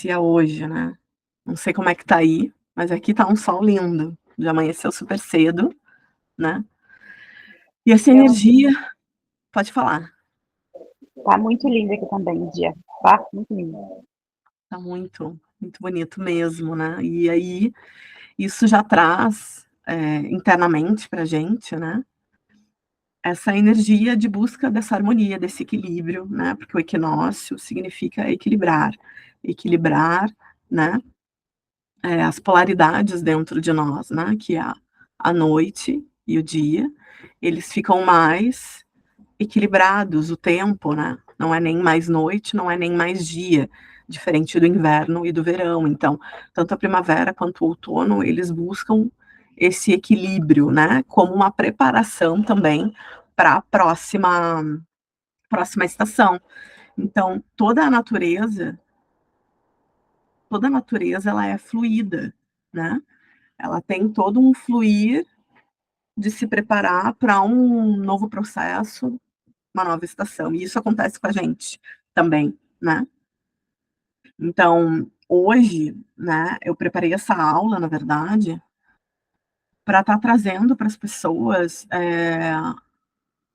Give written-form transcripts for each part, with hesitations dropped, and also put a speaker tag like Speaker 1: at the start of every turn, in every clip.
Speaker 1: amanhecia hoje, né. Não sei como é que tá aí, mas aqui tá um sol lindo. Já amanheceu super cedo, né. E essa
Speaker 2: Eu
Speaker 1: energia pode falar.
Speaker 2: Tá muito lindo aqui também o dia, tá muito lindo.
Speaker 1: Tá muito, muito bonito mesmo, né. E aí, isso já traz, internamente pra gente, né, essa energia de busca dessa harmonia, desse equilíbrio, né, porque o equinócio significa equilibrar. Equilibrar, né, as polaridades dentro de nós, né, que é a noite e o dia, eles ficam mais equilibrados, o tempo, né, não é nem mais noite, não é nem mais dia, diferente do inverno e do verão. Então, tanto a primavera quanto o outono, eles buscam esse equilíbrio, né, como uma preparação também para a próxima estação. Então, toda a natureza ela é fluida, né, ela tem todo um fluir de se preparar para um novo processo, uma nova estação, e isso acontece com a gente também, né. Então, hoje, né, eu preparei essa aula, na verdade, para estar trazendo para as pessoas,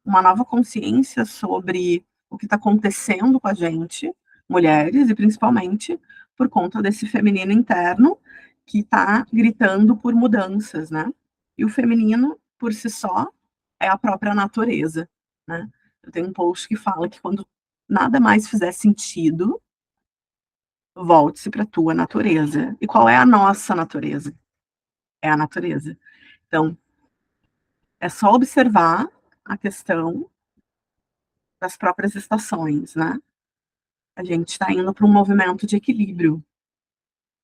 Speaker 1: uma nova consciência sobre o que está acontecendo com a gente, mulheres, e principalmente por conta desse feminino interno que está gritando por mudanças, né. E o feminino, por si só, é a própria natureza, né. Eu tenho um post que fala que quando nada mais fizer sentido, volte-se para a tua natureza. E qual é a nossa natureza? É a natureza. Então, é só observar a questão das próprias estações, né. A gente está indo para um movimento de equilíbrio,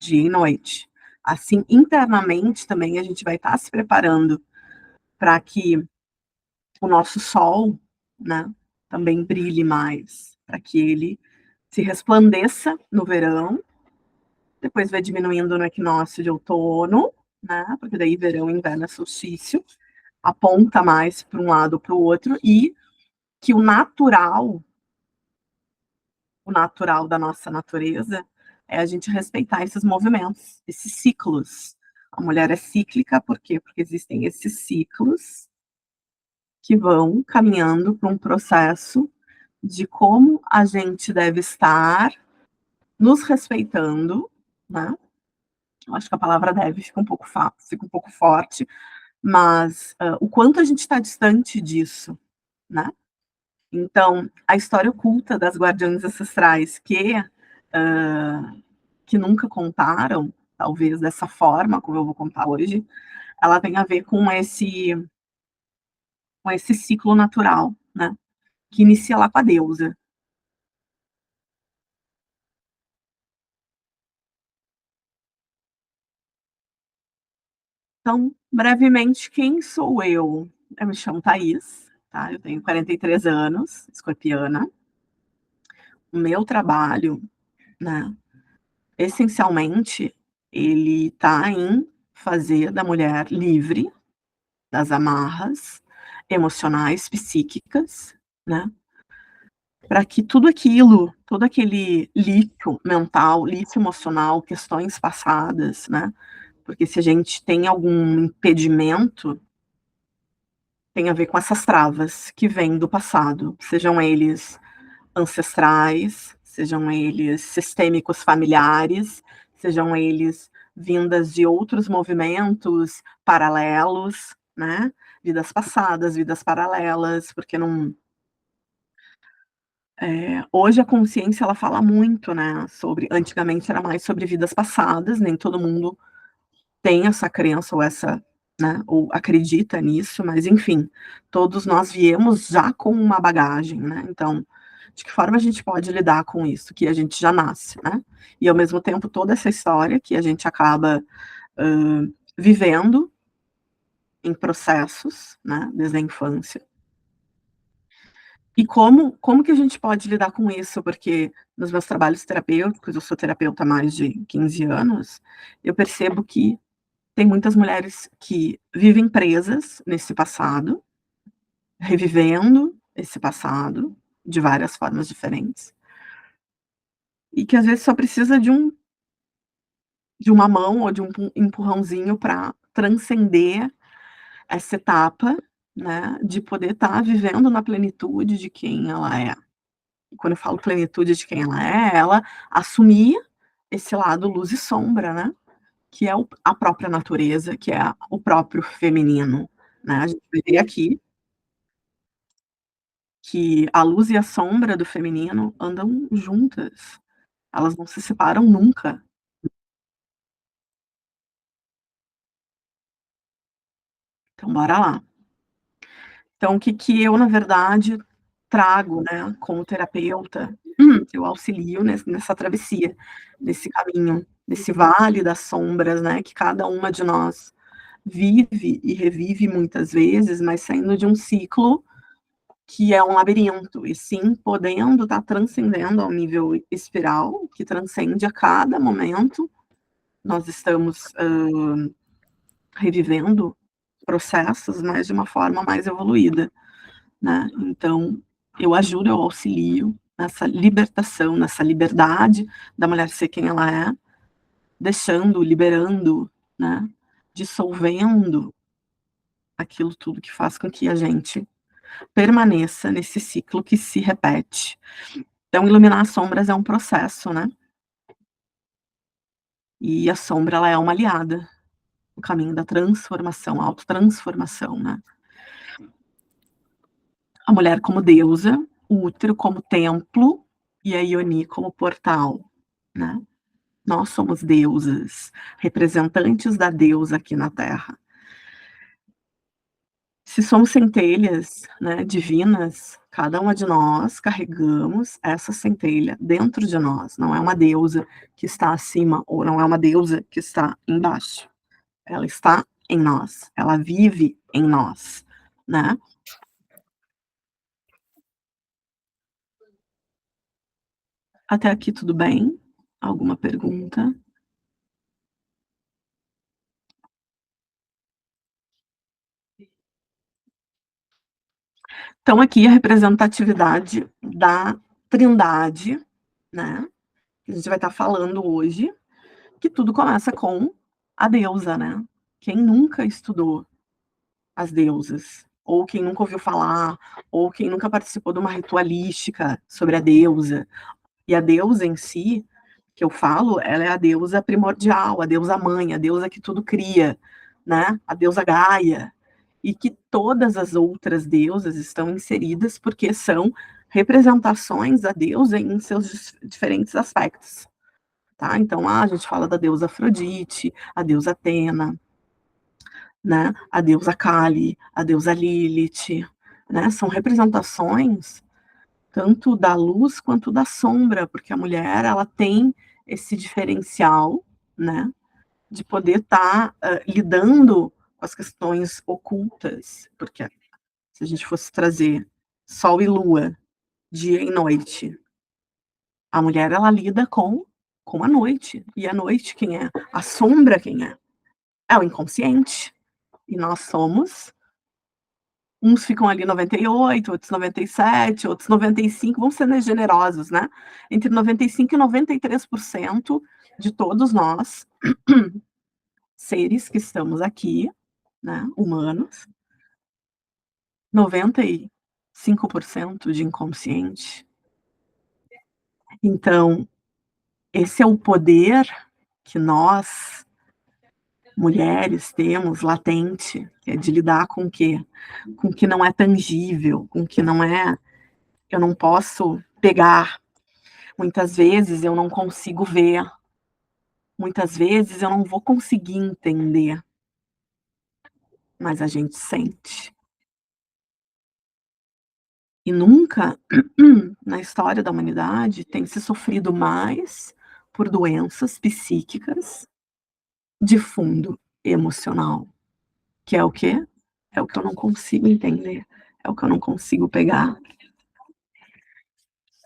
Speaker 1: dia e noite. Assim, internamente também a gente vai estar se preparando para que o nosso sol, né, também brilhe mais, para que ele se resplandeça no verão, depois vai diminuindo no equinócio de outono, né, porque daí verão, inverno é solstício, aponta mais para um lado ou para o outro, e que o natural da nossa natureza é a gente respeitar esses movimentos, esses ciclos. A mulher é cíclica, por quê? Porque existem esses ciclos que vão caminhando para um processo de como a gente deve estar nos respeitando, né. Eu acho que a palavra "deve" fica um pouco forte, mas, o quanto a gente está distante disso, né. Então, a história oculta das guardiãs ancestrais que nunca contaram, talvez dessa forma como eu vou contar hoje, ela tem a ver com esse ciclo natural, né, que inicia lá com a deusa. Então, brevemente, quem sou eu? Eu me chamo Thaís, tá, eu tenho 43 anos, escorpiana. O meu trabalho, né, essencialmente, ele tá em fazer da mulher livre das amarras emocionais, psíquicas, né, para que tudo aquilo, todo aquele lixo mental, lixo emocional, questões passadas, né, porque se a gente tem algum impedimento, tem a ver com essas travas que vêm do passado, sejam eles ancestrais, sejam eles sistêmicos familiares, sejam eles vindas de outros movimentos paralelos, né, vidas passadas, vidas paralelas, porque não hoje a consciência ela fala muito, né, sobre antigamente era mais sobre vidas passadas, nem todo mundo tem essa crença ou essa, né, ou acredita nisso, mas enfim, todos nós viemos já com uma bagagem, né, então, de que forma a gente pode lidar com isso, que a gente já nasce, né, e ao mesmo tempo toda essa história que a gente acaba, vivendo em processos, né, desde a infância. E como que a gente pode lidar com isso? Porque nos meus trabalhos terapêuticos, eu sou terapeuta há mais de 15 anos, eu percebo que tem muitas mulheres que vivem presas nesse passado, revivendo esse passado de várias formas diferentes, e que às vezes só precisa de um de uma mão ou de um empurrãozinho para transcender essa etapa, né, de poder estar vivendo na plenitude de quem ela é. E quando eu falo plenitude de quem ela assumir esse lado luz e sombra, né, que é a própria natureza, que é o próprio feminino, né. A gente vai ver aqui que a luz e a sombra do feminino andam juntas, elas não se separam nunca. Então bora lá. Então o que que eu, na verdade, trago, né, como terapeuta, eu auxilio nessa travessia, nesse caminho, nesse vale das sombras, né, que cada uma de nós vive e revive muitas vezes, mas saindo de um ciclo que é um labirinto, e sim podendo estar transcendendo ao nível espiral, que transcende a cada momento. Nós estamos, revivendo processos, mas de uma forma mais evoluída, né. Então, eu ajudo, eu auxilio nessa libertação, nessa liberdade da mulher ser quem ela é, deixando, liberando, né, dissolvendo aquilo tudo que faz com que a gente permaneça nesse ciclo que se repete. Então, iluminar as sombras é um processo, né, e a sombra ela é uma aliada no caminho da transformação, autotransformação, né. A mulher como deusa, o útero como templo e a Ioni como portal, né. Nós somos deusas, representantes da deusa aqui na Terra. Se somos centelhas, né, divinas, cada uma de nós carregamos essa centelha dentro de nós, não é uma deusa que está acima ou não é uma deusa que está embaixo, ela está em nós, ela vive em nós, né. Até aqui tudo bem? Alguma pergunta? Então aqui a representatividade da trindade, né, que a gente vai estar falando hoje, que tudo começa com a deusa, né. Quem nunca estudou as deusas? Ou quem nunca ouviu falar, ou quem nunca participou de uma ritualística sobre a deusa. E a deusa em si, que eu falo, ela é a deusa primordial, a deusa mãe, a deusa que tudo cria, né, a deusa Gaia. E que todas as outras deusas estão inseridas, porque são representações da deusa em seus diferentes aspectos, tá. Então, a gente fala da deusa Afrodite, a deusa Atena, né, a deusa Kali, a deusa Lilith, né, são representações tanto da luz quanto da sombra, porque a mulher ela tem esse diferencial, né, de poder estar, lidando com as questões ocultas, porque se a gente fosse trazer sol e lua, dia e noite, a mulher ela lida com a noite, e a noite quem é? A sombra quem é? É o inconsciente, e nós somos uns ficam ali 98, outros 97, outros 95, vamos ser generosos, né, entre 95 e 93% de todos nós, seres que estamos aqui, né, humanos, 95% de inconsciente. Então, esse é o poder que nós, mulheres, temos latente, que é de lidar com o quê? Com o que não é tangível, com o que não é eu não posso pegar. Muitas vezes eu não consigo ver, muitas vezes eu não vou conseguir entender, mas a gente sente. E nunca na história da humanidade tem se sofrido mais por doenças psíquicas de fundo emocional, que é o quê? É o que eu não consigo entender, é o que eu não consigo pegar.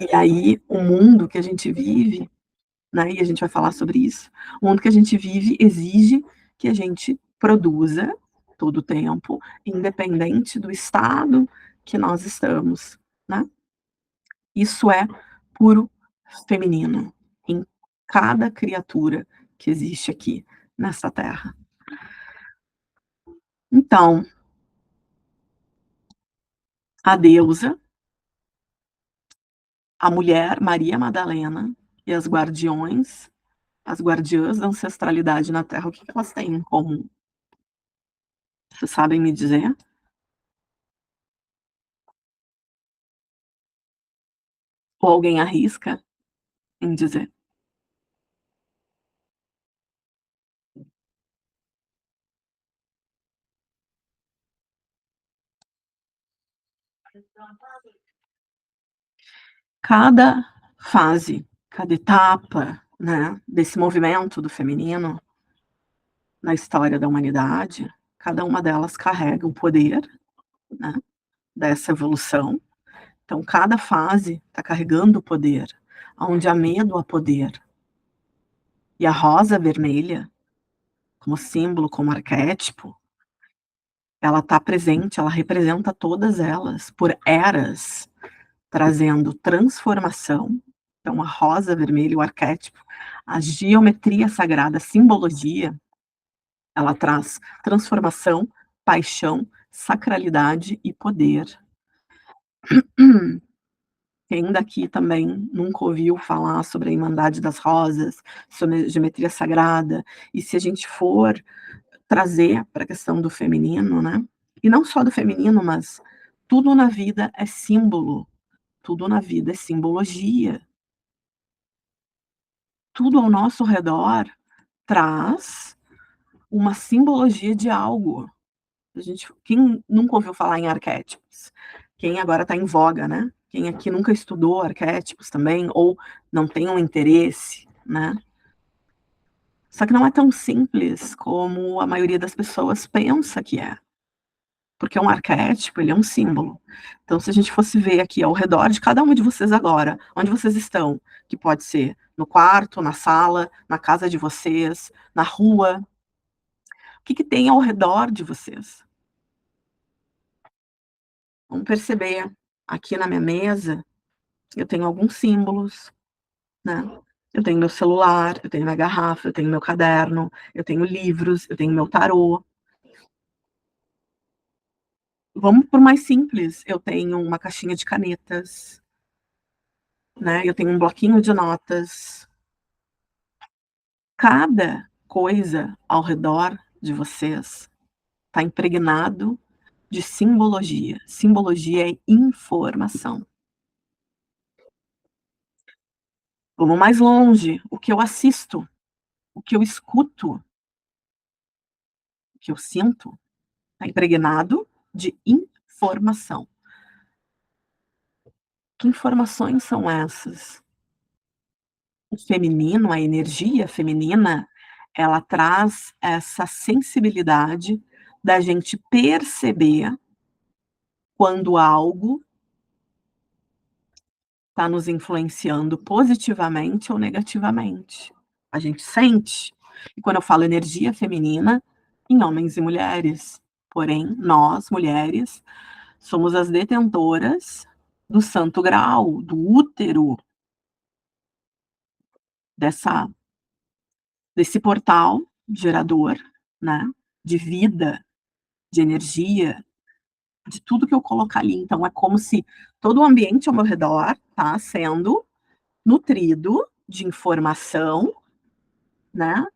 Speaker 1: E aí o mundo que a gente vive, né, e a gente vai falar sobre isso, o mundo que a gente vive exige que a gente produza todo o tempo, independente do estado que nós estamos, né. Isso é puro feminino, em cada criatura. que existe aqui nessa terra. Então, a deusa, a mulher Maria Madalena e as guardiãs da ancestralidade na Terra, o que elas têm em comum? Vocês sabem me dizer? Ou alguém arrisca em dizer? Cada fase, cada etapa, né, desse movimento do feminino na história da humanidade, cada uma delas carrega o poder, né, dessa evolução. Então, cada fase está carregando o poder. Onde há medo, há poder. E a rosa vermelha, como símbolo, como arquétipo, ela está presente, ela representa todas elas, por eras, trazendo transformação. Então, a rosa vermelha, o arquétipo, a geometria sagrada, a simbologia, ela traz transformação, paixão, sacralidade e poder. Quem daqui também nunca ouviu falar sobre a Irmandade das Rosas, sobre a geometria sagrada? E se a gente for trazer para a questão do feminino, né? E não só do feminino, mas tudo na vida é símbolo, tudo na vida é simbologia. Tudo ao nosso redor traz uma simbologia de algo. Quem nunca ouviu falar em arquétipos? Quem agora está em voga, né? Quem aqui nunca estudou arquétipos também, ou não tem um interesse, né? Só que não é tão simples como a maioria das pessoas pensa que é. Porque um arquétipo, ele é um símbolo. Então, se a gente fosse ver aqui ao redor de cada uma de vocês agora, onde vocês estão, que pode ser no quarto, na sala, na casa de vocês, na rua, o que tem ao redor de vocês? Vamos perceber, aqui na minha mesa, eu tenho alguns símbolos, né? Eu tenho meu celular, eu tenho minha garrafa, eu tenho meu caderno, eu tenho livros, eu tenho meu tarô. Vamos por mais simples, eu tenho uma caixinha de canetas, né? Eu tenho um bloquinho de notas. Cada coisa ao redor de vocês está impregnado de simbologia. Simbologia é informação. Vamos mais longe, o que eu assisto, o que eu escuto, o que eu sinto, está impregnado de informação. Que informações são essas? O feminino, a energia feminina, ela traz essa sensibilidade da gente perceber quando algo está nos influenciando positivamente ou negativamente. A gente sente. E quando eu falo energia feminina, em homens e mulheres. Porém, nós, mulheres, somos as detentoras do santo grau, do útero, desse portal gerador, né, de vida, de energia, de tudo que eu colocar ali. Então é como se todo o ambiente ao meu redor está sendo nutrido de informação, né?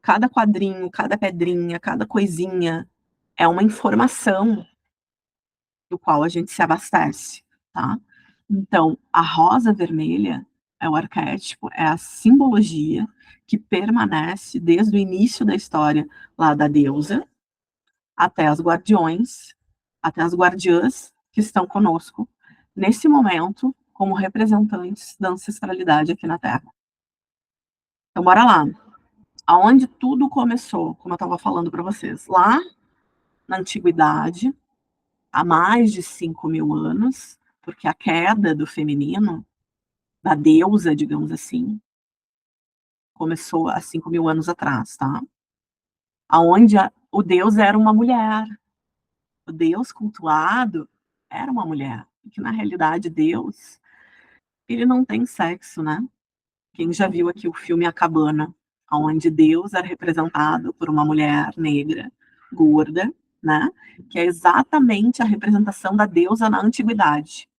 Speaker 1: Cada quadrinho, cada pedrinha, cada coisinha é uma informação do qual a gente se abastece, tá? Então, a rosa vermelha é o arquétipo, é a simbologia que permanece desde o início da história lá da deusa até as guardiões, até as guardiãs que estão conosco nesse momento como representantes da ancestralidade aqui na Terra. Então, bora lá. Aonde tudo começou, como eu estava falando para vocês, lá na antiguidade, há mais de 5.000 anos, porque a queda do feminino, da deusa, digamos assim, começou há 5.000 anos atrás, tá? Aonde o deus era uma mulher, o deus cultuado era uma mulher, que na realidade Deus, ele não tem sexo, né? Quem já viu aqui o filme A Cabana, onde Deus era representado por uma mulher negra, gorda, né? Que é exatamente a representação da deusa na antiguidade,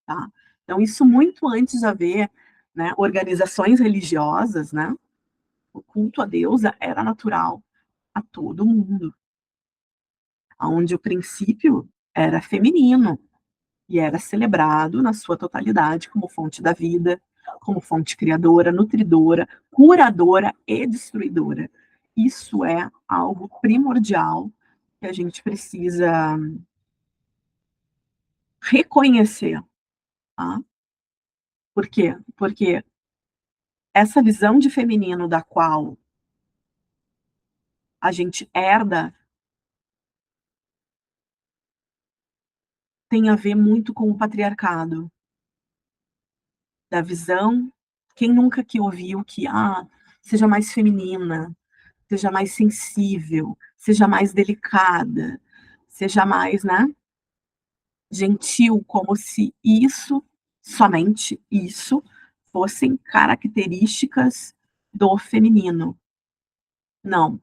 Speaker 1: tá? Então, isso muito antes de haver, né, organizações religiosas, né? O culto à deusa era natural a todo mundo, onde o princípio era feminino e era celebrado na sua totalidade como fonte da vida, como fonte criadora, nutridora, curadora e destruidora. Isso é algo primordial que a gente precisa reconhecer, tá? Por quê? Porque essa visão de feminino da qual a gente herda tem a ver muito com o patriarcado, da visão. Quem nunca que ouviu que, seja mais feminina, seja mais sensível, seja mais delicada, seja mais, né, gentil, como se isso, somente isso, fossem características do feminino. Não.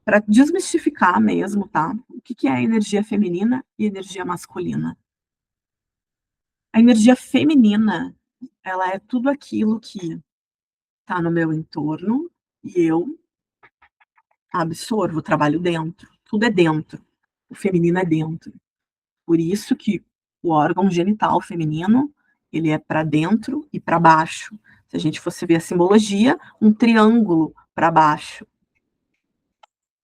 Speaker 1: Para desmistificar mesmo, tá? O que que é energia feminina e energia masculina? A energia feminina, ela é tudo aquilo que está no meu entorno e eu absorvo, trabalho dentro. Tudo é dentro. O feminino é dentro. Por isso que o órgão genital feminino, ele é para dentro e para baixo. Se a gente fosse ver a simbologia, um triângulo para baixo.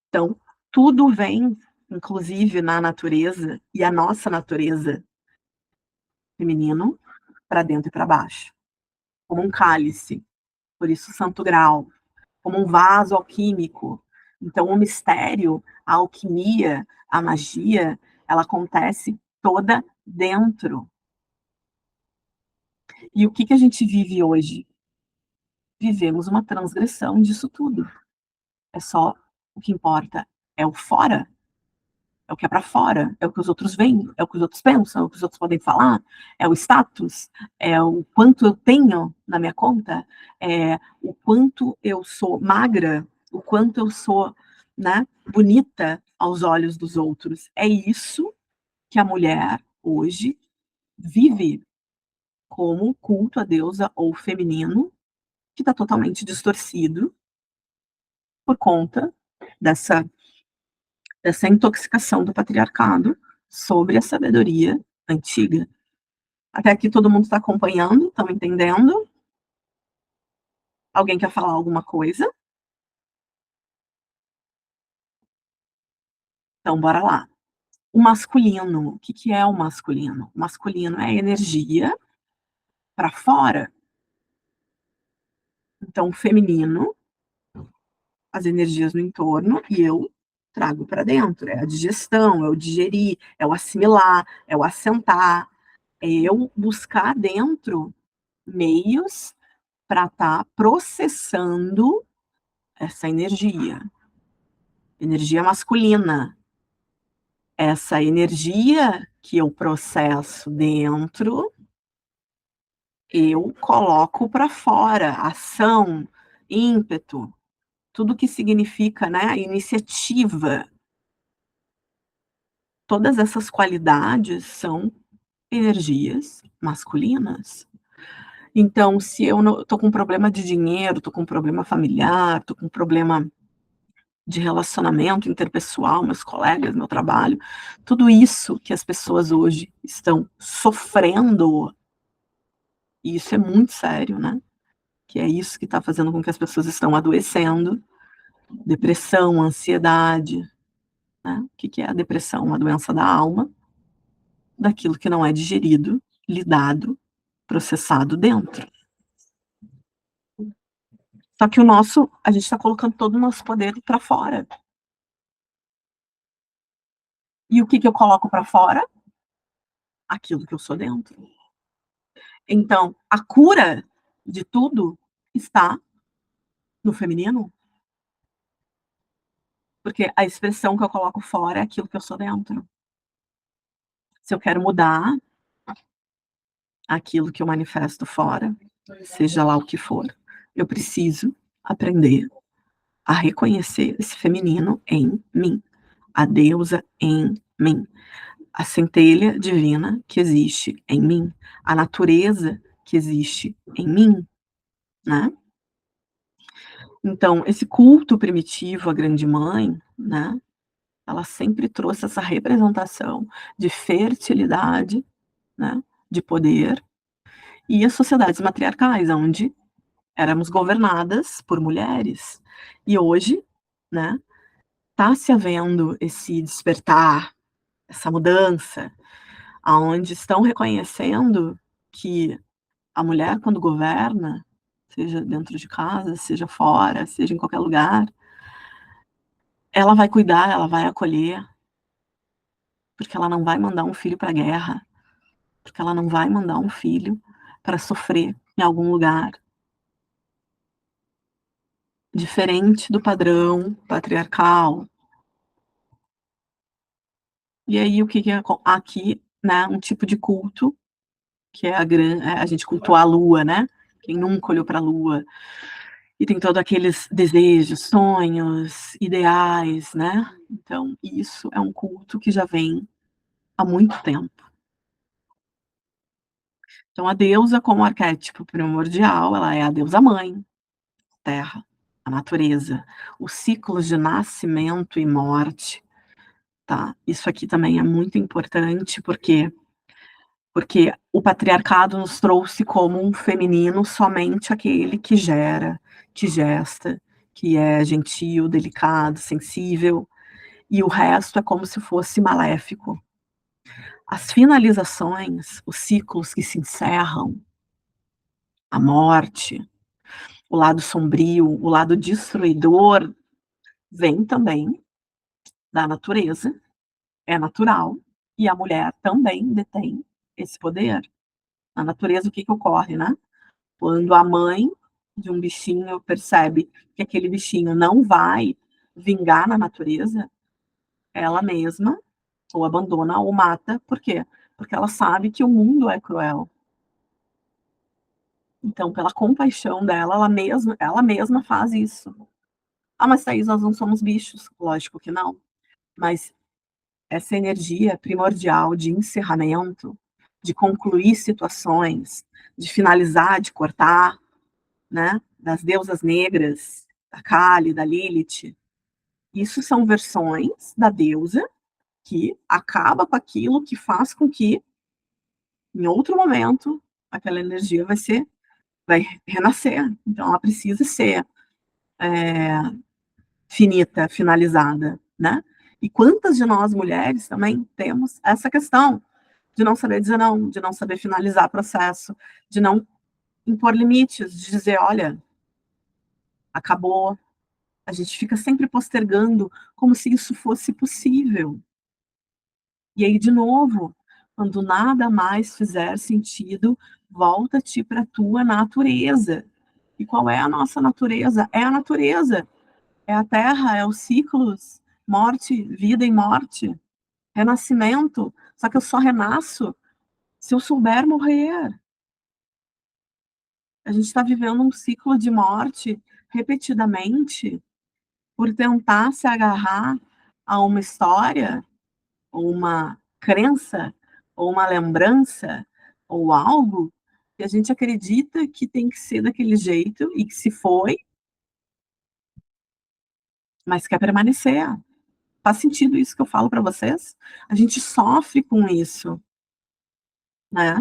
Speaker 1: Então, tudo vem, inclusive na natureza, e a nossa natureza feminino, para dentro e para baixo. Como um cálice, por isso santo grau, como um vaso alquímico. Então, o mistério, a alquimia, a magia, ela acontece toda dentro. E o que que a gente vive hoje? Vivemos uma transgressão disso tudo. É só o que importa é o fora, é o que é para fora, é o que os outros veem, é o que os outros pensam, é o que os outros podem falar, é o status, é o quanto eu tenho na minha conta, é o quanto eu sou magra, o quanto eu sou, né, bonita aos olhos dos outros. É isso que a mulher hoje vive como culto à deusa ou feminino, que está totalmente distorcido por conta dessa, dessa intoxicação do patriarcado sobre a sabedoria antiga. Até aqui todo mundo está acompanhando, estão entendendo? Alguém quer falar alguma coisa? Então, bora lá. O masculino, o que que é o masculino? O masculino é energia para fora. Então, o feminino, as energias no entorno, e eu trago para dentro. É a digestão, é o digerir, é o assimilar, é o assentar, é eu buscar dentro meios para estar processando essa energia masculina, essa energia que eu processo dentro, eu coloco para fora, ação, ímpeto, tudo que significa, né, iniciativa. Todas essas qualidades são energias masculinas. Então, se eu não tô com um problema de dinheiro, tô com um problema familiar, tô com um problema de relacionamento interpessoal, meus colegas, meu trabalho, tudo isso que as pessoas hoje estão sofrendo, e isso é muito sério, né? Que é isso que está fazendo com que as pessoas estão adoecendo, depressão, ansiedade, né? O que que é a depressão? Uma doença da alma, daquilo que não é digerido, lidado, processado dentro. Só que a gente está colocando todo o nosso poder para fora. E o que que eu coloco para fora? Aquilo que eu sou dentro. Então, a cura de tudo está no feminino, porque a expressão que eu coloco fora é aquilo que eu sou dentro. Se eu quero mudar aquilo que eu manifesto fora, seja lá o que for, Eu preciso aprender a reconhecer esse feminino em mim, a deusa em mim, a centelha divina que existe em mim, a natureza que existe em mim, né. Então, esse culto primitivo à grande mãe, né, ela sempre trouxe essa representação de fertilidade, né, de poder, e as sociedades matriarcais, onde éramos governadas por mulheres. E hoje, né, está se havendo esse despertar, essa mudança, aonde estão reconhecendo que a mulher quando governa, seja dentro de casa, seja fora, seja em qualquer lugar, ela vai cuidar, ela vai acolher, porque ela não vai mandar um filho para a guerra, porque ela não vai mandar um filho para sofrer em algum lugar. Diferente do padrão patriarcal. E aí o que que aqui, né, um tipo de culto, que é a gente cultuar a lua, né, quem nunca olhou para a lua, e tem todos aqueles desejos, sonhos, ideais, né. Então isso é um culto que já vem há muito tempo. Então a deusa como arquétipo primordial, ela é a deusa mãe, terra, a natureza, os ciclos de nascimento e morte, tá. Isso aqui também é muito importante, porque o patriarcado nos trouxe como um feminino somente aquele que gera, que gesta, que é gentil, delicado, sensível, e o resto é como se fosse maléfico. As finalizações, os ciclos que se encerram, a morte, o lado sombrio, o lado destruidor, vem também da natureza, é natural, e a mulher também detém esse poder. Na natureza, o que que ocorre, né? Quando a mãe de um bichinho percebe que aquele bichinho não vai vingar na natureza, ela mesma ou abandona ou mata, por quê? Porque ela sabe que o mundo é cruel. Então, pela compaixão dela, ela mesma faz isso. "Ah, mas Thaís, nós não somos bichos". Lógico que não, mas essa energia primordial de encerramento, de concluir situações, de finalizar, de cortar, né, das deusas negras, da Kali, da Lilith. Isso são versões da deusa que acaba com aquilo, que faz com que, em outro momento, aquela energia vai renascer. Então ela precisa ser, eh, finita, finalizada, né. E quantas de nós mulheres também temos essa questão de não saber dizer não, de não saber finalizar processo, de não impor limites, de dizer: "Olha, acabou". A gente fica sempre postergando, como se isso fosse possível. E aí, de novo, quando nada mais fizer sentido, volta-te para a tua natureza. E qual é a nossa natureza? É a natureza, é a terra, é os ciclos, morte, vida e morte, renascimento. Só que eu só renasço se eu souber morrer. A gente está vivendo um ciclo de morte repetidamente por tentar se agarrar a uma história, ou uma crença, ou uma lembrança, ou algo que a gente acredita que tem que ser daquele jeito e que se foi, mas quer permanecer. Faz sentido isso que eu falo para vocês? A gente sofre com isso, né.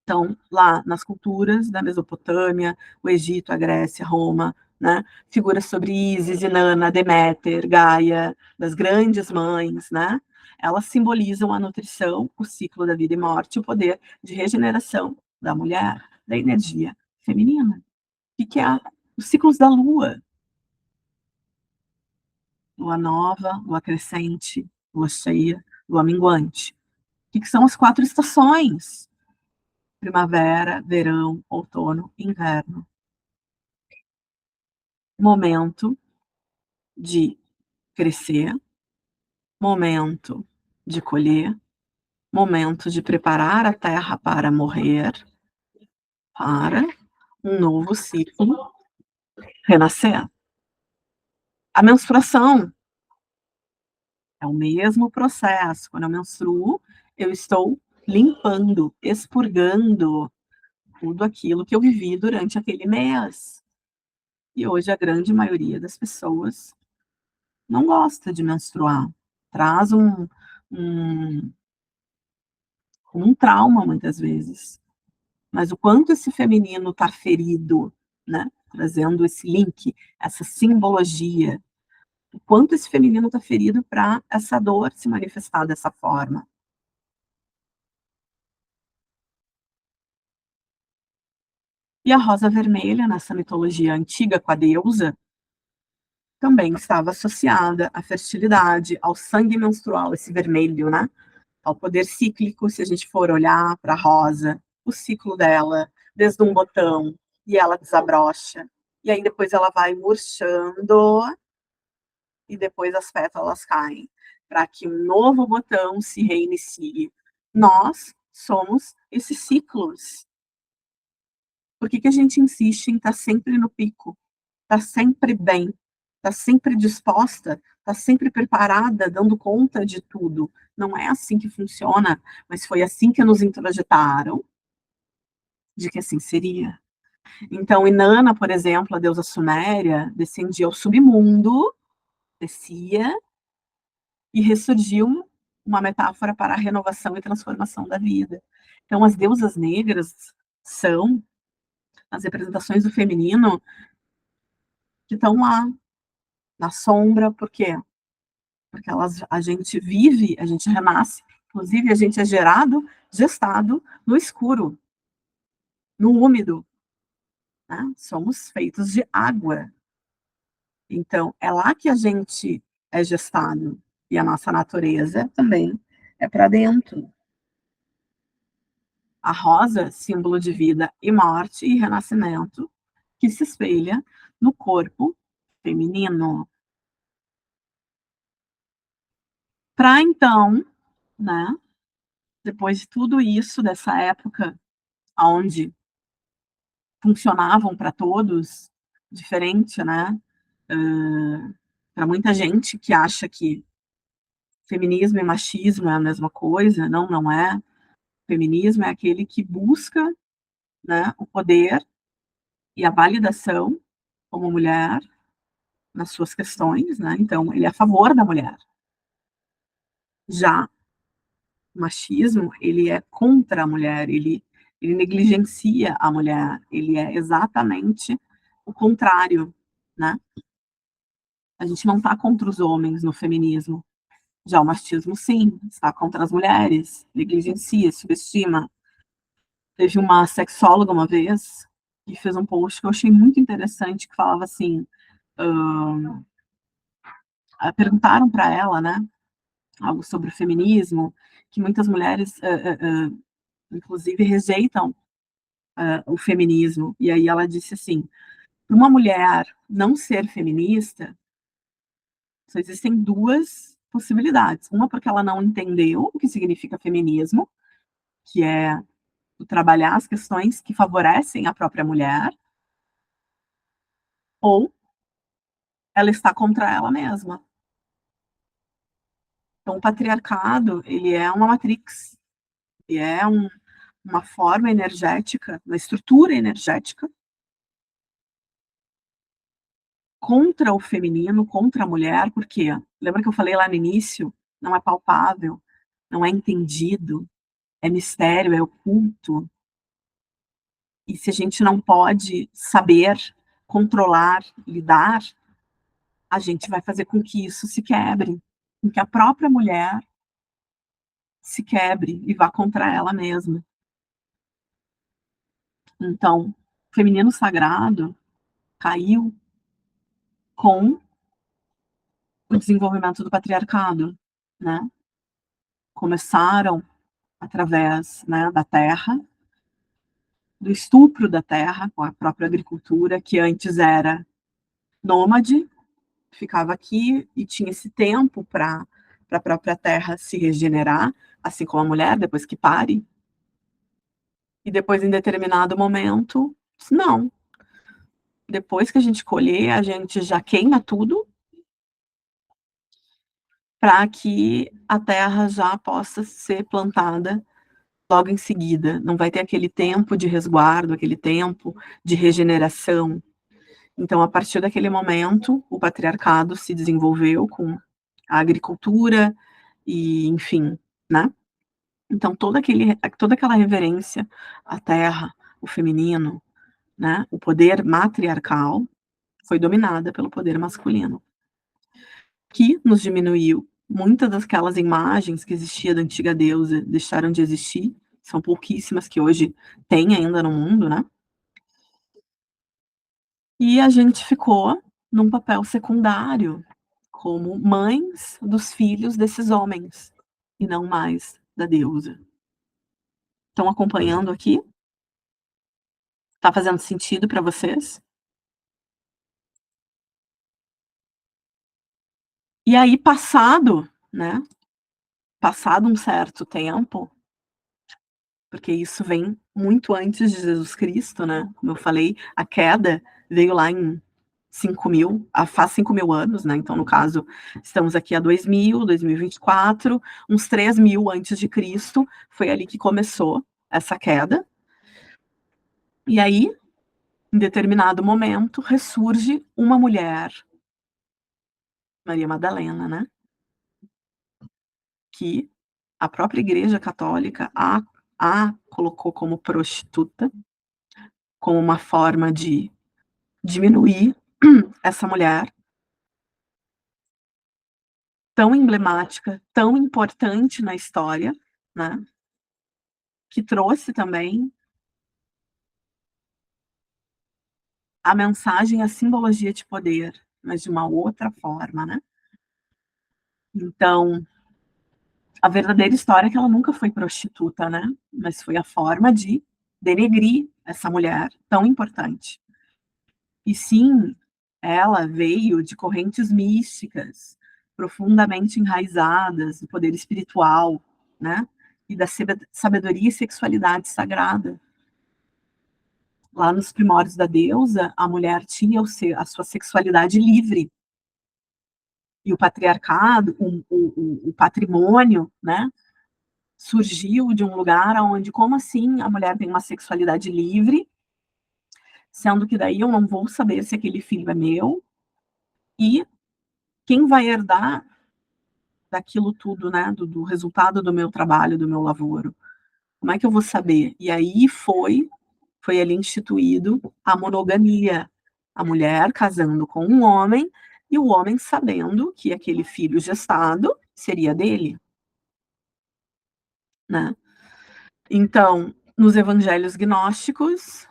Speaker 1: Então, lá nas culturas da Mesopotâmia, o Egito, a Grécia, Roma, né, figuras sobre Ísis, Inanna, Deméter, Gaia, das grandes mães, né, elas simbolizam a nutrição, o ciclo da vida e morte, o poder de regeneração da mulher, da energia feminina. Que é os ciclos da lua, lua nova, lua crescente, lua cheia, lua minguante. Que são as 4 estações: primavera, verão, outono, inverno. Momento de crescer, momento de colher, momento de preparar a terra para morrer, para um novo ciclo renascer. A menstruação é o mesmo processo. Quando eu menstruo, eu estou limpando, expurgando tudo aquilo que eu vivi durante aquele mês. E hoje a grande maioria das pessoas não gosta de menstruar. Traz um um trauma muitas vezes. Mas o quanto esse feminino está ferido, né, trazendo esse link, essa simbologia, o quanto esse feminino está ferido para essa dor se manifestar dessa forma. E a rosa vermelha, nessa mitologia antiga com a deusa, também estava associada à fertilidade, ao sangue menstrual, esse vermelho, né, ao poder cíclico, se a gente for olhar para a rosa, o ciclo dela, desde um botão, e ela desabrocha, e aí depois ela vai murchando, e depois as pétalas caem, para que um novo botão se reinicie. Nós somos esses ciclos. Por que que a gente insiste em estar sempre no pico, estar sempre bem, estar sempre disposta, estar sempre preparada, dando conta de tudo? Não é assim que funciona, mas foi assim que nos introjetaram de que assim seria. Então, Inanna, por exemplo, a deusa suméria, descendia ao submundo, descia e ressurgiu uma metáfora para a renovação e transformação da vida. Então, as deusas negras são as representações do feminino que estão lá, na sombra, por quê? Porque a gente vive, a gente renasce, inclusive a gente é gerado, gestado no escuro, no úmido, né? Somos feitos de água. Então, é lá que a gente é gestado. E a nossa natureza também é para dentro. A rosa, símbolo de vida e morte e renascimento, que se espelha no corpo feminino. Para então, né, depois de tudo isso, dessa época onde funcionavam para todos, diferente, né, para muita gente que acha que feminismo e machismo é a mesma coisa, não, não é. Feminismo é aquele que busca, né, o poder e a validação como mulher nas suas questões, né, então ele é a favor da mulher. Já o machismo, ele é contra a mulher, ele negligencia a mulher, ele é exatamente o contrário, né. A gente não está contra os homens no feminismo, já o machismo sim, está contra as mulheres, negligencia, subestima. Teve uma sexóloga uma vez, que fez um post que eu achei muito interessante, que falava assim, perguntaram para ela, né, algo sobre o feminismo, que muitas mulheres, inclusive rejeitam, o feminismo, e aí ela disse assim: "Para uma mulher não ser feminista, só existem 2 possibilidades, uma porque ela não entendeu o que significa feminismo, que é o trabalhar as questões que favorecem a própria mulher, ou ela está contra ela mesma". Então o patriarcado, ele é uma matrix, ele é uma forma energética, uma estrutura energética contra o feminino, contra a mulher, porque lembra que eu falei lá no início? Não é palpável, não é entendido, é mistério, é oculto. E se a gente não pode saber, controlar, lidar, a gente vai fazer com que isso se quebre, com que a própria mulher se quebre e vá contra ela mesma. Então, o feminino sagrado caiu com o desenvolvimento do patriarcado, né? Começaram através, né, da terra, do estupro da terra com a própria agricultura, que antes era nômade, ficava aqui e tinha esse tempo para a própria terra se regenerar, assim como a mulher depois que pare. E depois, em determinado momento, Não, depois que a gente colher, a gente já queima tudo para que a terra já possa ser plantada logo em seguida. Não vai ter aquele tempo de resguardo, aquele tempo de regeneração. Então, a partir daquele momento, o patriarcado se desenvolveu com a agricultura e, enfim, né? Então, toda aquela reverência à terra, o feminino, né? O poder matriarcal foi dominada pelo poder masculino, que nos diminuiu. Muitas daquelas imagens que existia da antiga deusa deixaram de existir, são pouquíssimas que hoje tem ainda no mundo, né? E a gente ficou num papel secundário, como mães dos filhos desses homens, e não mais da deusa. Estão acompanhando aqui? Tá fazendo sentido para vocês? E aí, né, passado um certo tempo, porque isso vem muito antes de Jesus Cristo, né, como eu falei, a queda veio lá em 5.000, faz 5.000 anos, né, então no caso, estamos aqui a 2024, uns 3.000 antes de Cristo, foi ali que começou essa queda. E aí, em determinado momento, ressurge uma mulher, Maria Madalena, né, que a própria Igreja Católica a colocou como prostituta, como uma forma de diminuir essa mulher tão emblemática, tão importante na história, né, que trouxe também a mensagem, a simbologia de poder, mas de uma outra forma, né. Então, a verdadeira história é que ela nunca foi prostituta, né, mas foi a forma de denegrir essa mulher tão importante. E sim, ela veio de correntes místicas, profundamente enraizadas no poder espiritual, né, e da sabedoria e sexualidade sagrada. Lá nos primórdios da deusa, a mulher tinha a sua sexualidade livre, e o patriarcado, o patrimônio, né, surgiu de um lugar onde, como assim a mulher tem uma sexualidade livre, sendo que daí eu não vou saber se aquele filho é meu, e quem vai herdar daquilo tudo, né, do resultado do meu trabalho, do meu lavoro? Como é que eu vou saber? E aí foi ali instituído a monogamia, a mulher casando com um homem e o homem sabendo que aquele filho gestado seria dele, né. Então, nos evangelhos gnósticos,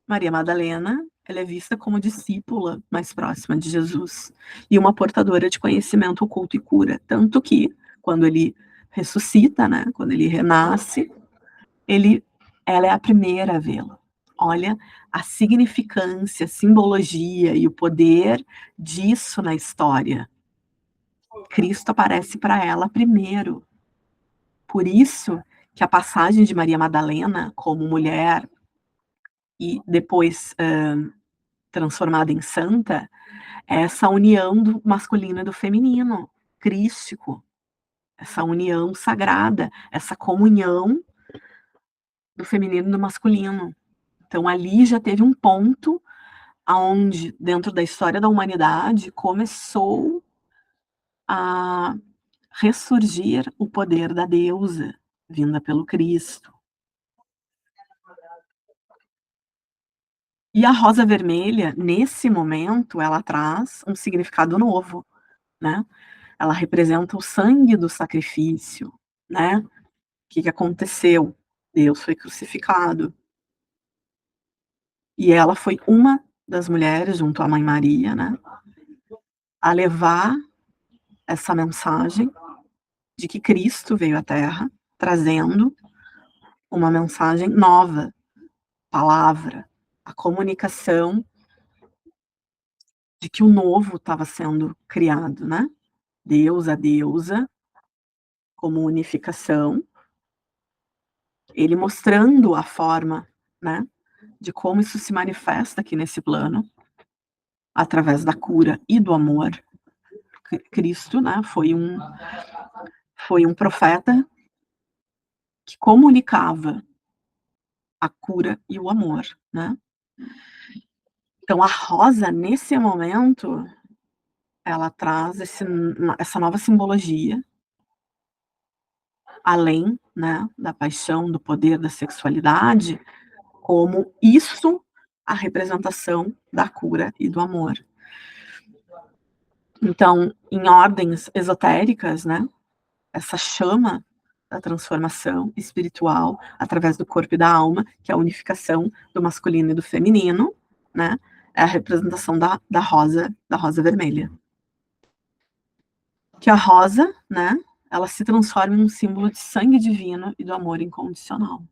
Speaker 1: Maria Madalena, ela é vista como discípula mais próxima de Jesus e uma portadora de conhecimento oculto e cura, tanto que quando ele ressuscita, né, quando ele renasce, ele ela é a primeira a vê-lo. Olha a significância, a simbologia e o poder disso na história. Cristo aparece para ela primeiro. Por isso que a passagem de Maria Madalena como mulher e depois, transformada em santa, é essa união do masculino e do feminino, crístico, essa união sagrada, essa comunhão do feminino e do masculino. Então ali já teve um ponto aonde, dentro da história da humanidade, começou a ressurgir o poder da deusa, vinda pelo Cristo. E a rosa vermelha, nesse momento, ela traz um significado novo, né. Ela representa o sangue do sacrifício, né. O que que aconteceu? Deus foi crucificado. E ela foi uma das mulheres, junto à mãe Maria, né, a levar essa mensagem de que Cristo veio à Terra trazendo uma mensagem nova, palavra, a comunicação de que o novo estava sendo criado, né. Deus, a deusa, como unificação, ele mostrando a forma, né, de como isso se manifesta aqui nesse plano, através da cura e do amor. Cristo, né, foi um profeta que comunicava a cura e o amor, né. Então a rosa, nesse momento, ela traz essa nova simbologia, além, né, da paixão, do poder, da sexualidade, como isso, a representação da cura e do amor. Então, em ordens esotéricas, né, essa chama da transformação espiritual através do corpo e da alma, que é a unificação do masculino e do feminino, né, é a representação da rosa vermelha. Que a rosa, né, ela se transforma em um símbolo de sangue divino e do amor incondicional.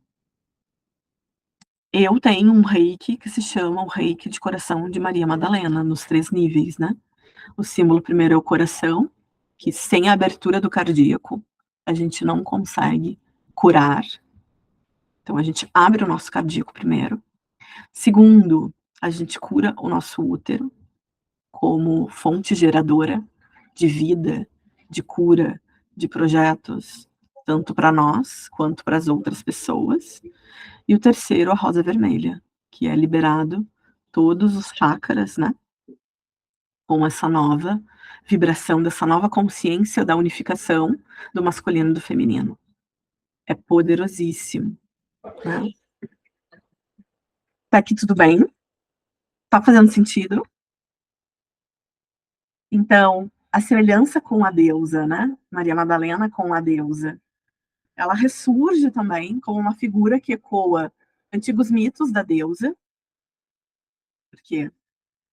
Speaker 1: Eu tenho um reiki que se chama o reiki de coração de Maria Madalena, nos 3 níveis, né. O símbolo primeiro é o coração, que sem a abertura do cardíaco, a gente não consegue curar. Então a gente abre o nosso cardíaco primeiro. Segundo, a gente cura o nosso útero, como fonte geradora de vida, de cura, de projetos, tanto para nós quanto para as outras pessoas. E o terceiro, a rosa vermelha, que é liberado todos os chakras, né, com essa nova vibração, dessa nova consciência da unificação do masculino e do feminino. É poderosíssimo, né. Tá aqui tudo bem? Tá fazendo sentido? Então, a semelhança com a deusa, né, Maria Madalena com a deusa, ela ressurge também como uma figura que ecoa antigos mitos da deusa, porque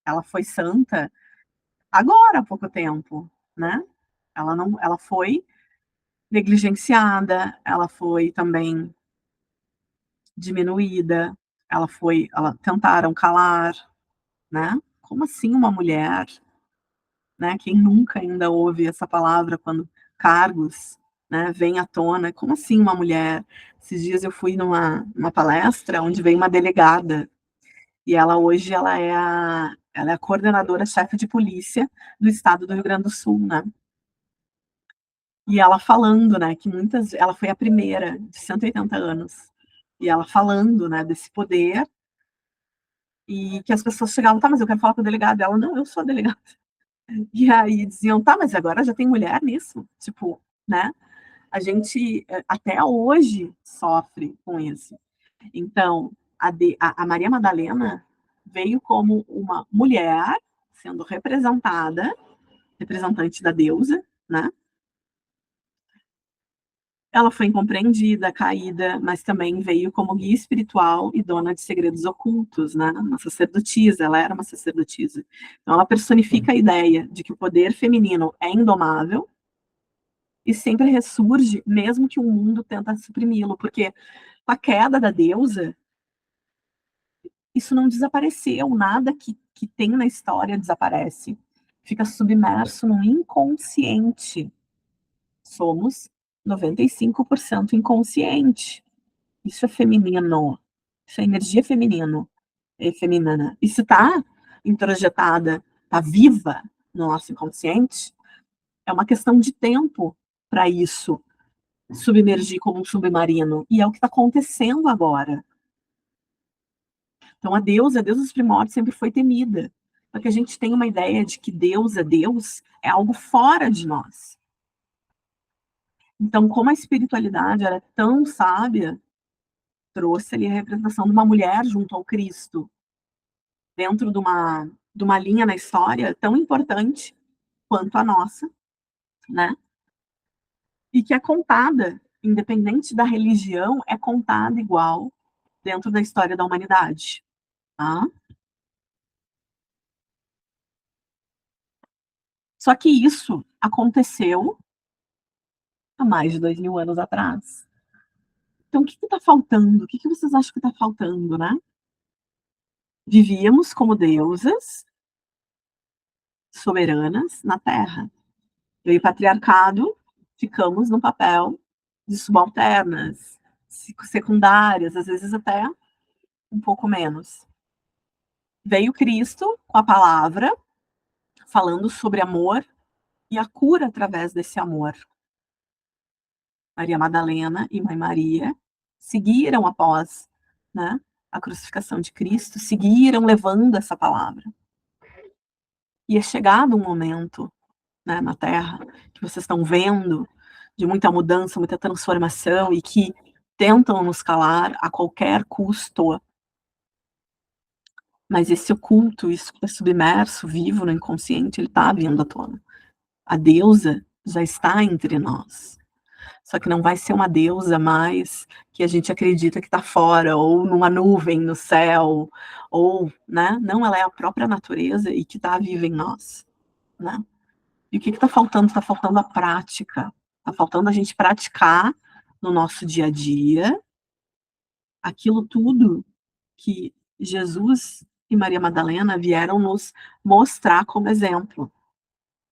Speaker 1: ela foi santa agora há pouco tempo, né. Ela foi negligenciada, ela foi também diminuída, ela tentaram calar, né. Como assim uma mulher, né, quem nunca ainda ouve essa palavra quando cargos, né, vêm à tona, como assim uma mulher? Esses dias eu fui numa palestra onde veio uma delegada, e ela hoje ela é a coordenadora-chefe de polícia do estado do Rio Grande do Sul, né. E ela falando, né, que ela foi a primeira de 180 anos, e ela falando, né, desse poder, e que as pessoas chegavam: "Tá, mas eu quero falar com a delegada", ela: "Não, eu sou a delegada". E aí diziam: "Tá, mas agora já tem mulher nisso?". Tipo, né, a gente, até hoje sofre com isso. Então, a Maria Madalena veio como uma mulher sendo representante da deusa, né. Ela foi incompreendida, caída, mas também veio como guia espiritual e dona de segredos ocultos, né, uma sacerdotisa, ela era uma sacerdotisa. Então ela personifica a ideia de que o poder feminino é indomável e sempre ressurge, mesmo que o mundo tenta suprimi-lo, porque com a queda da deusa, isso não desapareceu, nada que tem na história desaparece. Fica submerso no inconsciente. Somos 95% inconsciente. Isso é feminino, isso é energia feminina. E se tá introjetada, tá viva no nosso inconsciente, é uma questão de tempo para isso submergir como um submarino, e é o que está acontecendo agora. Então a deusa dos primórdios sempre foi temida, porque a gente tem uma ideia de que Deus, é algo fora de nós. Então, como a espiritualidade era tão sábia, trouxe ali a representação de uma mulher junto ao Cristo, dentro de uma linha na história tão importante quanto a nossa, né, e que é contada, independente da religião, é contada igual dentro da história da humanidade, tá. Só que isso aconteceu há mais de 2000 anos atrás. Então o que está faltando? O que vocês acham que está faltando, né? Vivíamos como deusas soberanas na Terra. Eu e o patriarcado ficamos no papel de subalternas, secundárias, às vezes até um pouco menos. Veio Cristo com a palavra, falando sobre amor e a cura através desse amor. Maria Madalena e Mãe Maria seguiram após, né, a crucificação de Cristo, seguiram levando essa palavra. E é chegado um momento, né, na Terra, que vocês estão vendo, de muita mudança, muita transformação, e que tentam nos calar a qualquer custo. Mas esse oculto, isso que é submerso, vivo no inconsciente, ele está vindo à tona. A deusa já está entre nós. Só que não vai ser uma deusa mais que a gente acredita que está fora, ou numa nuvem no céu, ou, né? Não, ela é a própria natureza e que está viva em nós, né? E o que está faltando? Está faltando a prática. Está faltando a gente praticar no nosso dia a dia aquilo tudo que Jesus e Maria Madalena vieram nos mostrar como exemplo.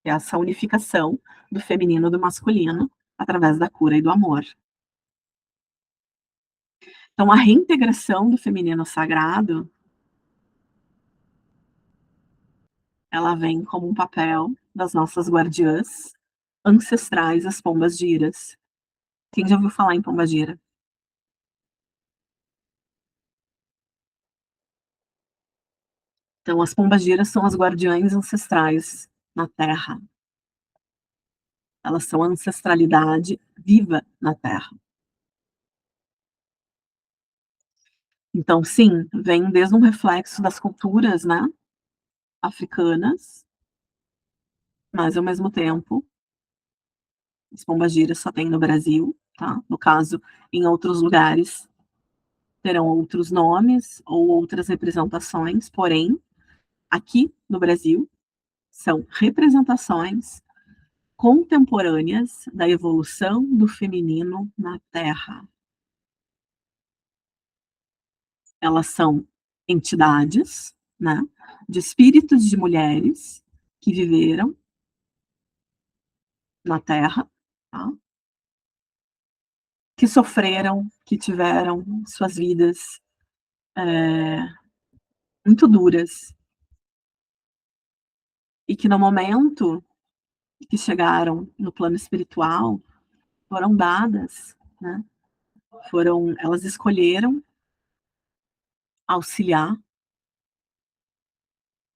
Speaker 1: É essa unificação do feminino e do masculino através da cura e do amor. Então, a reintegração do feminino sagrado, ela vem como um papel das nossas guardiãs ancestrais, as pombas-giras. Quem já ouviu falar em pomba-gira? Então, as pombas-giras são as guardiães ancestrais na Terra. Elas são a ancestralidade viva na Terra. Então, sim, vem desde um reflexo das culturas, né, africanas, mas ao mesmo tempo, as pombagiras só tem no Brasil, tá? No caso, em outros lugares terão outros nomes ou outras representações, porém, aqui no Brasil, são representações contemporâneas da evolução do feminino na Terra. Elas são entidades, né, de espíritos de mulheres que viveram na Terra, tá? Que sofreram, que tiveram suas vidas muito duras, e que no momento que chegaram no plano espiritual, foram dadas, né? Elas escolheram auxiliar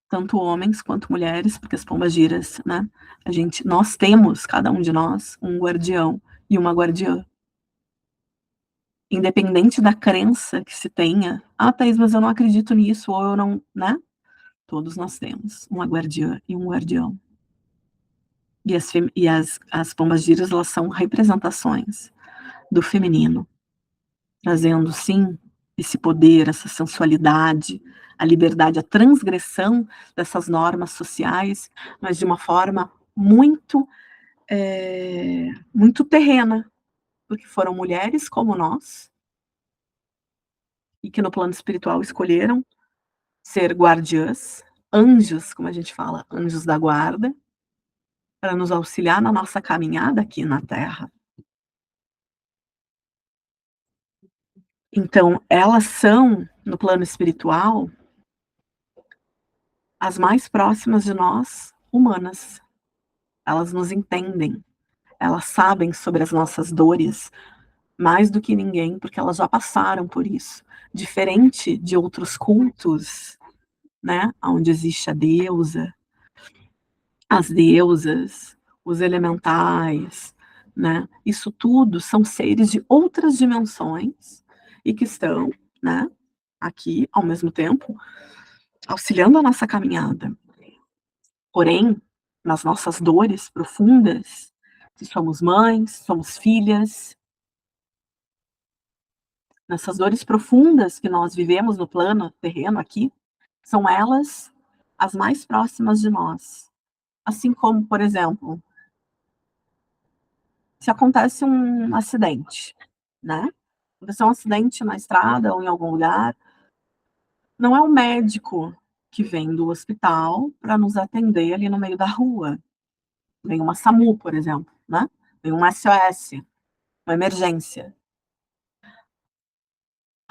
Speaker 1: tanto homens quanto mulheres, porque as pombagiras, né? Nós temos, cada um de nós, um guardião e uma guardiã. Independente da crença que se tenha, Thaís, mas eu não acredito nisso, ou eu não, né? Todos nós temos uma guardiã e um guardião. E as pombagiras, elas são representações do feminino, trazendo, sim, esse poder, essa sensualidade, a liberdade, a transgressão dessas normas sociais, mas de uma forma muito, muito terrena, porque foram mulheres como nós, e que no plano espiritual escolheram ser guardiãs, anjos, como a gente fala, anjos da guarda, para nos auxiliar na nossa caminhada aqui na Terra. Então, elas são, no plano espiritual, as mais próximas de nós, humanas. Elas nos entendem, elas sabem sobre as nossas dores mais do que ninguém, porque elas já passaram por isso. Diferente de outros cultos, né, onde existe a deusa, as deusas, os elementais, né? Isso tudo são seres de outras dimensões e que estão, né, aqui ao mesmo tempo auxiliando a nossa caminhada. Porém, nas nossas dores profundas, se somos mães, somos filhas, nessas dores profundas que nós vivemos no plano terreno aqui, são elas as mais próximas de nós. Assim como, por exemplo, se acontece um acidente, né? Aconteceu um acidente na estrada ou em algum lugar, não é o médico que vem do hospital para nos atender ali no meio da rua. Vem uma SAMU, por exemplo, né? Vem um SOS, uma emergência.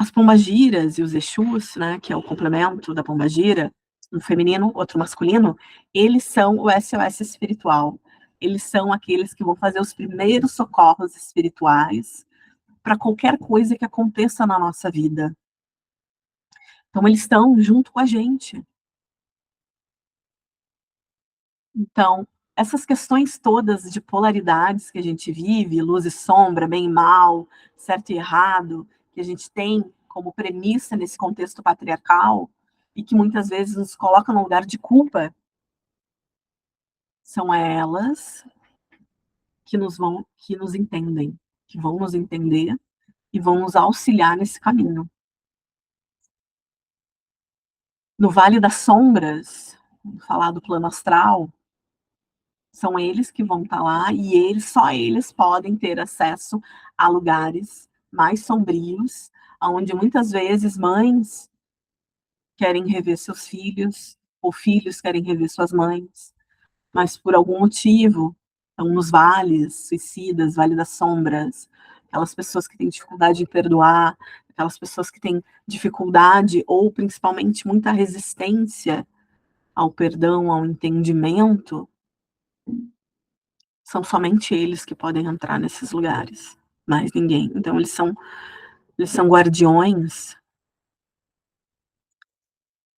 Speaker 1: As pombagiras e os exus, né, que é o complemento da pombagira, um feminino, outro masculino, eles são o SOS espiritual. Eles são aqueles que vão fazer os primeiros socorros espirituais para qualquer coisa que aconteça na nossa vida. Então, eles estão junto com a gente. Então, essas questões todas de polaridades que a gente vive, luz e sombra, bem e mal, certo e errado, que a gente tem como premissa nesse contexto patriarcal, e que muitas vezes nos coloca num lugar de culpa, são elas que nos entendem, que vão nos entender e vão nos auxiliar nesse caminho. No Vale das Sombras, falar do plano astral, são eles que vão estar lá e só eles podem ter acesso a lugares mais sombrios, onde muitas vezes mães querem rever seus filhos, ou filhos querem rever suas mães, mas por algum motivo estão nos vales suicidas, Vale das Sombras, aquelas pessoas que têm dificuldade em perdoar, aquelas pessoas que têm dificuldade ou principalmente muita resistência ao perdão, ao entendimento. São somente eles que podem entrar nesses lugares, mais ninguém. Então eles são guardiões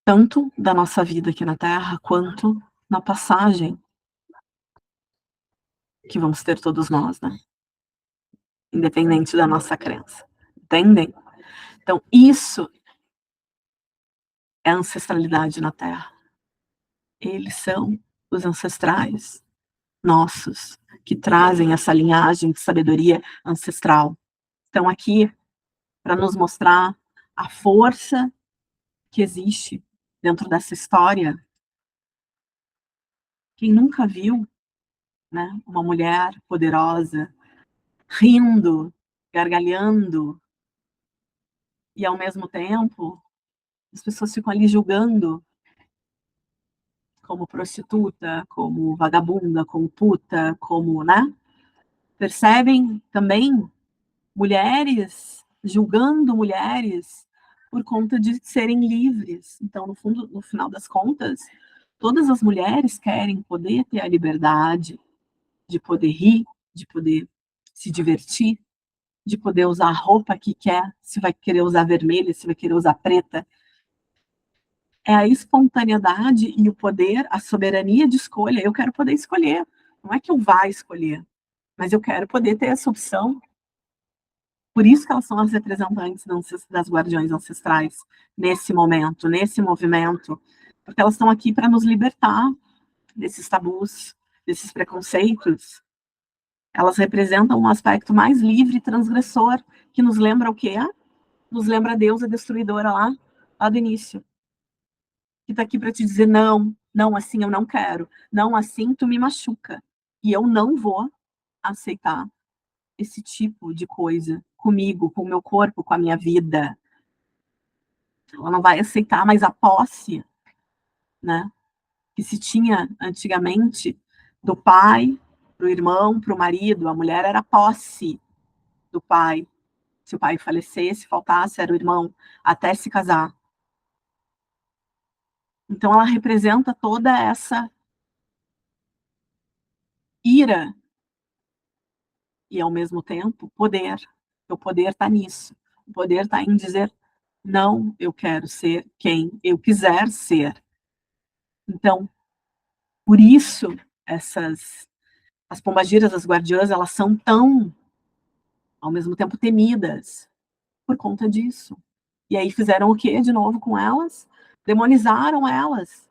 Speaker 1: tanto da nossa vida aqui na Terra, quanto na passagem que vamos ter todos nós, né? Independente da nossa crença. Entendem? Então, isso é ancestralidade na Terra. Eles são os ancestrais nossos, que trazem essa linhagem de sabedoria ancestral. Estão aqui para nos mostrar a força que existe dentro dessa história. Quem nunca viu, né, uma mulher poderosa rindo, gargalhando, e ao mesmo tempo as pessoas ficam ali julgando como prostituta, como vagabunda, como puta, como, né? Percebem também mulheres julgando mulheres por conta de serem livres. Então, no fundo, no final das contas, todas as mulheres querem poder ter a liberdade de poder rir, de poder se divertir, de poder usar a roupa que quer, se vai querer usar vermelha, se vai querer usar preta. É a espontaneidade e o poder, a soberania de escolha. Eu quero poder escolher. Não é que eu vá escolher, mas eu quero poder ter essa opção. Por isso que elas são as representantes das guardiões ancestrais, nesse momento, nesse movimento, porque elas estão aqui para nos libertar desses tabus, desses preconceitos. Elas representam um aspecto mais livre e transgressor, que nos lembra o quê? Nos lembra a deusa destruidora lá do início, que está aqui para te dizer, não, não, assim eu não quero, não, assim tu me machuca, e eu não vou aceitar esse tipo de coisa comigo, com o meu corpo, com a minha vida. Ela não vai aceitar mais a posse, né, que se tinha antigamente do pai para o irmão, para o marido. A mulher era a posse do pai. Se o pai falecesse, faltasse, era o irmão, até se casar. Então ela representa toda essa ira e, ao mesmo tempo, poder. O poder está nisso. O poder está em dizer, não, eu quero ser quem eu quiser ser. Então, por isso, as pombagiras, as guardiãs, elas são tão, ao mesmo tempo, temidas por conta disso. E aí fizeram o quê de novo com elas? Demonizaram elas.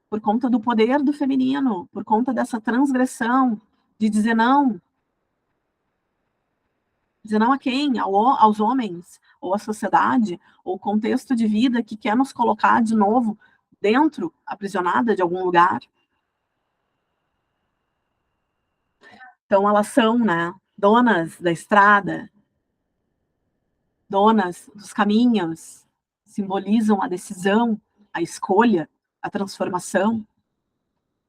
Speaker 1: Por conta do poder do feminino, por conta dessa transgressão de dizer não. Dizer não a quem? Aos homens, ou à sociedade, ou o contexto de vida que quer nos colocar de novo dentro, aprisionada de algum lugar. Então elas são, né, donas da estrada, donas dos caminhos, simbolizam a decisão, a escolha, a transformação,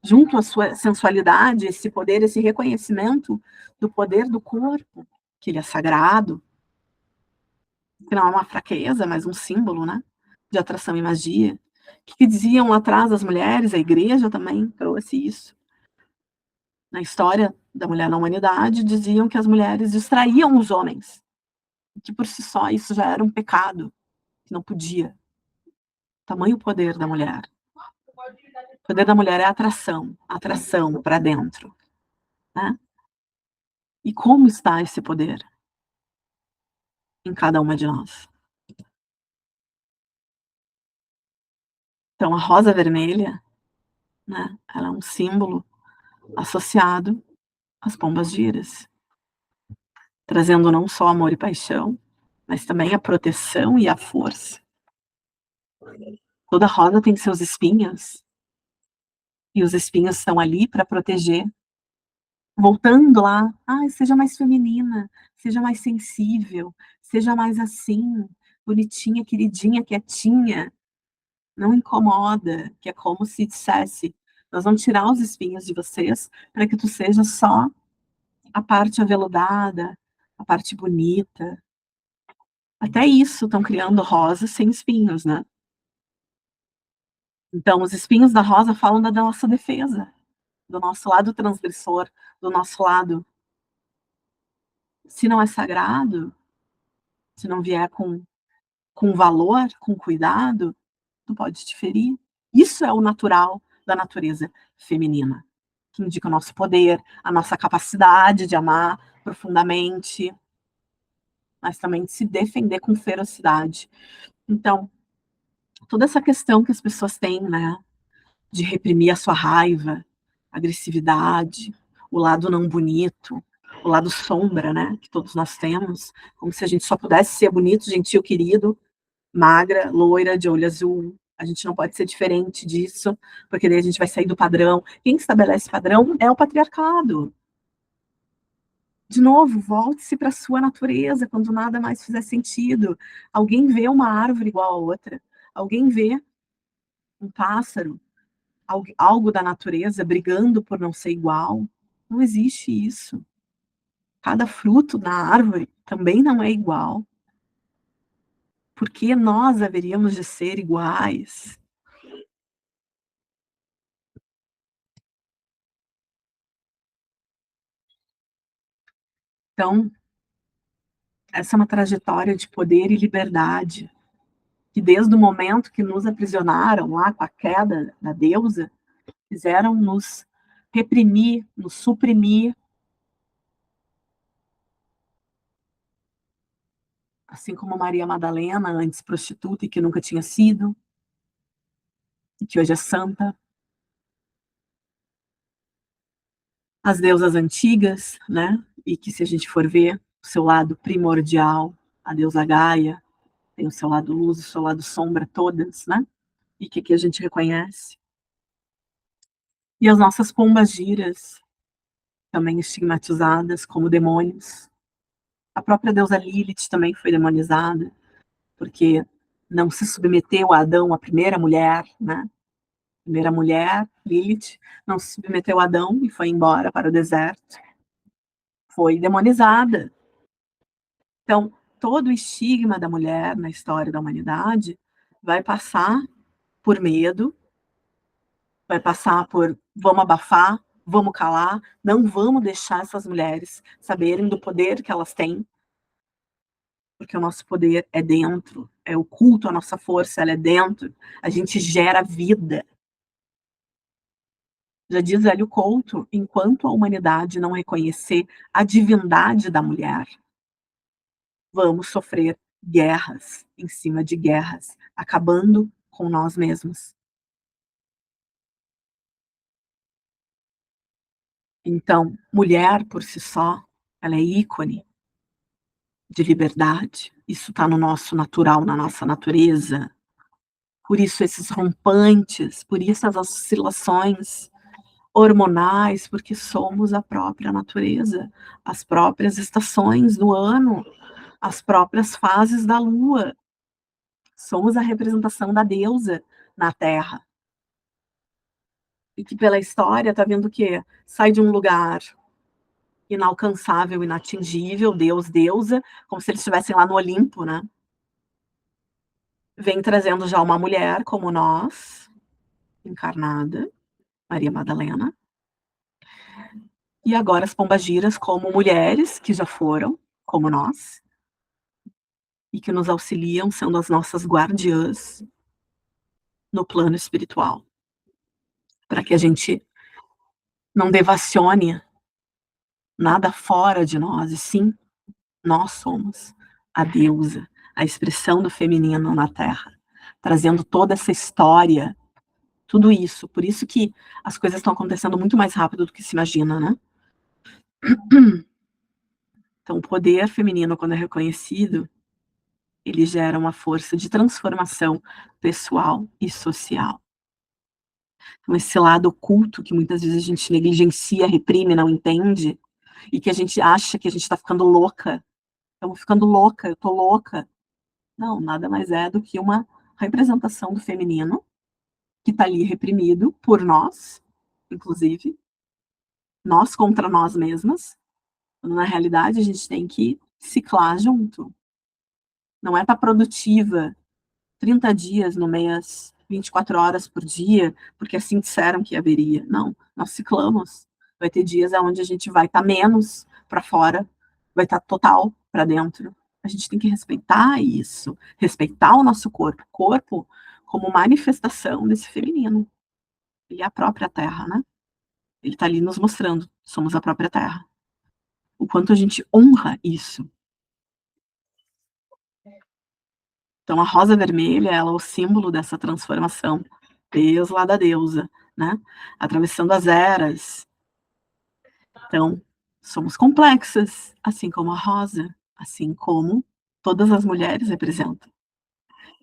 Speaker 1: junto à sua sensualidade, esse poder, esse reconhecimento do poder do corpo, que ele é sagrado, que não é uma fraqueza, mas um símbolo, né, de atração e magia. O que diziam lá atrás das mulheres, a igreja também trouxe isso. Na história da mulher na humanidade, diziam que as mulheres distraíam os homens, que por si só isso já era um pecado, que não podia. Tamanho poder da mulher. O poder da mulher é atração para dentro, né? E como está esse poder em cada uma de nós? Então, a rosa vermelha, né, ela é um símbolo associado às pombas-giras, trazendo não só amor e paixão, mas também a proteção e a força. Toda rosa tem seus espinhos, e os espinhos estão ali para proteger. Voltando lá, seja mais feminina, seja mais sensível, seja mais assim, bonitinha, queridinha, quietinha, não incomoda, que é como se dissesse, nós vamos tirar os espinhos de vocês para que tu seja só a parte aveludada, a parte bonita. Até isso estão criando rosas sem espinhos, né? Então, os espinhos da rosa falam da nossa defesa, do nosso lado transgressor, do nosso lado. Se não é sagrado, se não vier com valor, com cuidado, tu pode te ferir. Isso é o natural da natureza feminina, que indica o nosso poder, a nossa capacidade de amar profundamente, mas também de se defender com ferocidade. Então, toda essa questão que as pessoas têm, né, de reprimir a sua raiva, agressividade, o lado não bonito, o lado sombra, né, que todos nós temos, como se a gente só pudesse ser bonito, gentil, querido, magra, loira, de olho azul. A gente não pode ser diferente disso, porque daí a gente vai sair do padrão. Quem estabelece padrão é o patriarcado. De novo, volte-se para a sua natureza quando nada mais fizer sentido. Alguém vê uma árvore igual a outra. Alguém vê um pássaro, algo da natureza brigando por não ser igual. Não existe isso. Cada fruto da árvore também não é igual. Por que nós haveríamos de ser iguais? Então, essa é uma trajetória de poder e liberdade, que desde o momento que nos aprisionaram lá com a queda da deusa, fizeram nos reprimir, nos suprimir, assim como Maria Madalena, antes prostituta e que nunca tinha sido, e que hoje é santa. As deusas antigas, né? E que se a gente for ver o seu lado primordial, a deusa Gaia, tem o seu lado luz, o seu lado sombra, todas, né? E que aqui a gente reconhece. E as nossas pombas-giras, também estigmatizadas como demônios. A própria deusa Lilith também foi demonizada, porque não se submeteu a Adão, a primeira mulher, né? A primeira mulher, Lilith, não se submeteu a Adão e foi embora para o deserto. Foi demonizada. Então, todo o estigma da mulher na história da humanidade vai passar por medo, vai passar por vamos abafar, vamos calar, não vamos deixar essas mulheres saberem do poder que elas têm, porque o nosso poder é dentro, é oculto, a nossa força, ela é dentro, a gente gera vida. Já diz Hélio Couto, enquanto a humanidade não reconhecer a divindade da mulher, vamos sofrer guerras em cima de guerras, acabando com nós mesmos. Então, mulher por si só, ela é ícone de liberdade. Isso está no nosso natural, na nossa natureza. Por isso esses rompantes, por isso as oscilações hormonais, porque somos a própria natureza, as próprias estações do ano, as próprias fases da lua. Somos a representação da deusa na Terra. E que pela história está vendo que sai de um lugar inalcançável, inatingível, Deus, deusa, como se eles estivessem lá no Olimpo, né? vem trazendo já uma mulher como nós, encarnada, Maria Madalena, e agora as pombagiras como mulheres que já foram, como nós, e que nos auxiliam, sendo as nossas guardiãs no plano espiritual, para que a gente não devacione nada fora de nós, e sim, nós somos a deusa, a expressão do feminino na Terra, trazendo toda essa história, tudo isso. Por isso que as coisas estão acontecendo muito mais rápido do que se imagina, né? Então, o poder feminino, quando é reconhecido, ele gera uma força de transformação pessoal e social. Então, esse lado oculto que muitas vezes a gente negligencia, reprime, não entende, e que a gente acha que a gente está ficando louca. Estamos ficando louca, eu tô louca. Não, nada mais é do que uma representação do feminino que está ali reprimido por nós, inclusive, nós contra nós mesmas, quando na realidade a gente tem que ciclar junto. Não é estar produtiva 30 dias no mês, 24 horas por dia, porque assim disseram que haveria. Não, nós ciclamos. Vai ter dias onde a gente vai estar menos para fora, vai estar total para dentro. A gente tem que respeitar isso, respeitar o nosso corpo. Corpo como manifestação desse feminino. Ele é a própria terra, né? Ele está ali nos mostrando, somos a própria terra. O quanto a gente honra isso. Então, a rosa vermelha, ela é o símbolo dessa transformação, desde lá da deusa, né? Atravessando as eras. Então, somos complexas, assim como a rosa, assim como todas as mulheres representam.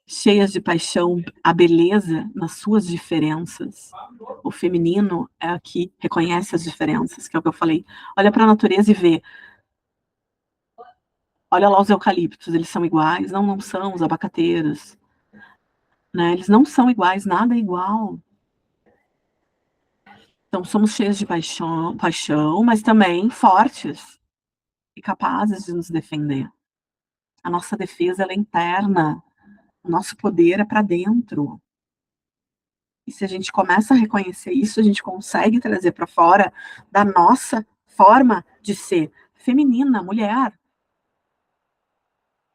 Speaker 1: Cheias de paixão, a beleza nas suas diferenças. O feminino é a que reconhece as diferenças, que é o que eu falei. Olha para a natureza e vê. Olha lá os eucaliptos, eles são iguais? Não, não são, os abacateiros. Né? Eles não são iguais, nada é igual. Então, somos cheias de paixão, mas também fortes e capazes de nos defender. A nossa defesa ela é interna, o nosso poder é para dentro. E se a gente começa a reconhecer isso, a gente consegue trazer para fora da nossa forma de ser feminina, mulher.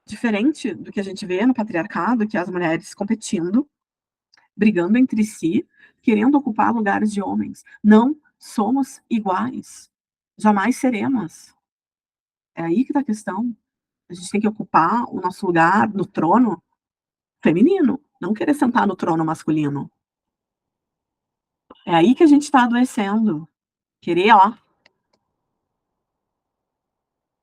Speaker 1: Diferente do que a gente vê no patriarcado, que é as mulheres competindo, brigando entre si, querendo ocupar lugares de homens. Não somos iguais. Jamais seremos. É aí que está a questão. A gente tem que ocupar o nosso lugar no trono feminino, não querer sentar no trono masculino. É aí que a gente está adoecendo. Querer, ó,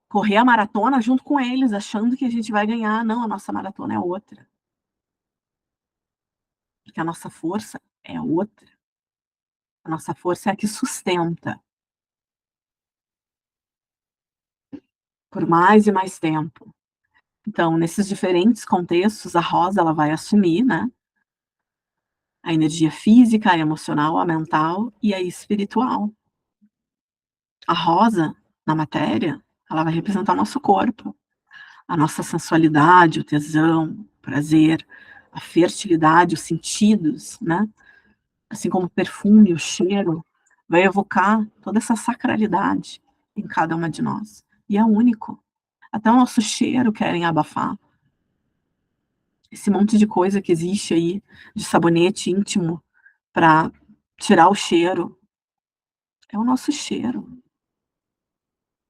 Speaker 1: correr a maratona junto com eles, achando que a gente vai ganhar. Não, a nossa maratona é outra. Porque a nossa força é outra. A nossa força é a que sustenta por mais e mais tempo. Então, nesses diferentes contextos, a rosa ela vai assumir, né, a energia física, a emocional, a mental e a espiritual. A rosa, na matéria, ela vai representar o nosso corpo, a nossa sensualidade, o tesão, o prazer, a fertilidade, os sentidos, né? Assim como o perfume, o cheiro, vai evocar toda essa sacralidade em cada uma de nós. E é único. Até o nosso cheiro querem abafar. Esse monte de coisa que existe aí, de sabonete íntimo, para tirar o cheiro, é o nosso cheiro.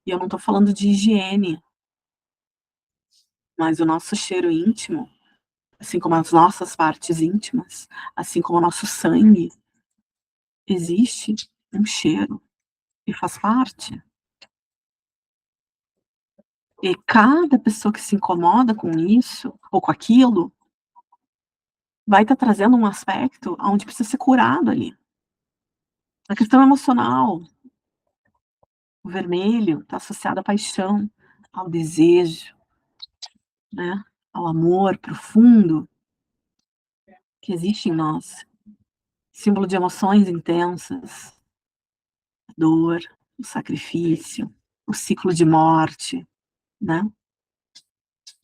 Speaker 1: E eu não estou falando de higiene, mas o nosso cheiro íntimo, assim como as nossas partes íntimas, assim como o nosso sangue, existe um cheiro e faz parte. E cada pessoa que se incomoda com isso ou com aquilo vai estar trazendo um aspecto onde precisa ser curado ali. A questão emocional, o vermelho está associado à paixão, ao desejo, né? Ao amor profundo que existe em nós. Símbolo de emoções intensas, a dor, o sacrifício, o ciclo de morte, né?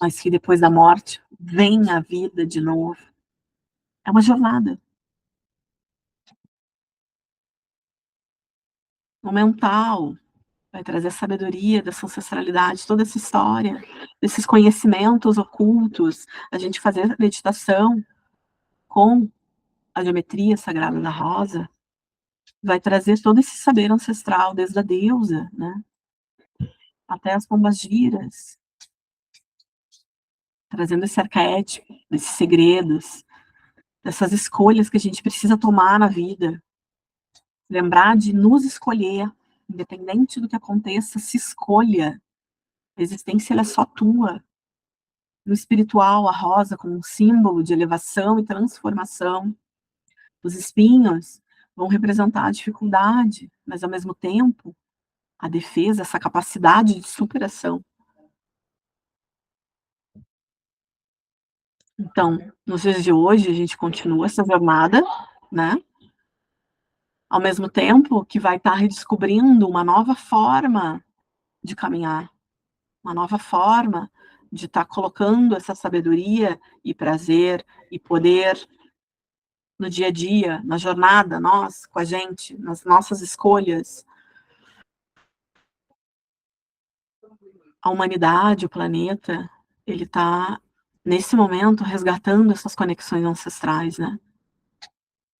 Speaker 1: mas que depois da morte vem a vida de novo. É uma jornada. O mental vai trazer a sabedoria dessa ancestralidade, toda essa história, desses conhecimentos ocultos, a gente fazer meditação com a geometria sagrada da rosa, vai trazer todo esse saber ancestral, desde a deusa, né, até as pombagiras, trazendo esse arquétipo, desses segredos, dessas escolhas que a gente precisa tomar na vida. Lembrar de nos escolher, independente do que aconteça, se escolha. A existência ela é só tua. No espiritual, a rosa como um símbolo de elevação e transformação. Os espinhos vão representar a dificuldade, mas ao mesmo tempo, a defesa, essa capacidade de superação. Então, nos dias de hoje, a gente continua essa jornada, né? Ao mesmo tempo que vai estar redescobrindo uma nova forma de caminhar, uma nova forma de estar colocando essa sabedoria e prazer e poder no dia a dia, na jornada, nós, com a gente, nas nossas escolhas. A humanidade, o planeta, ele está, nesse momento, resgatando essas conexões ancestrais, né?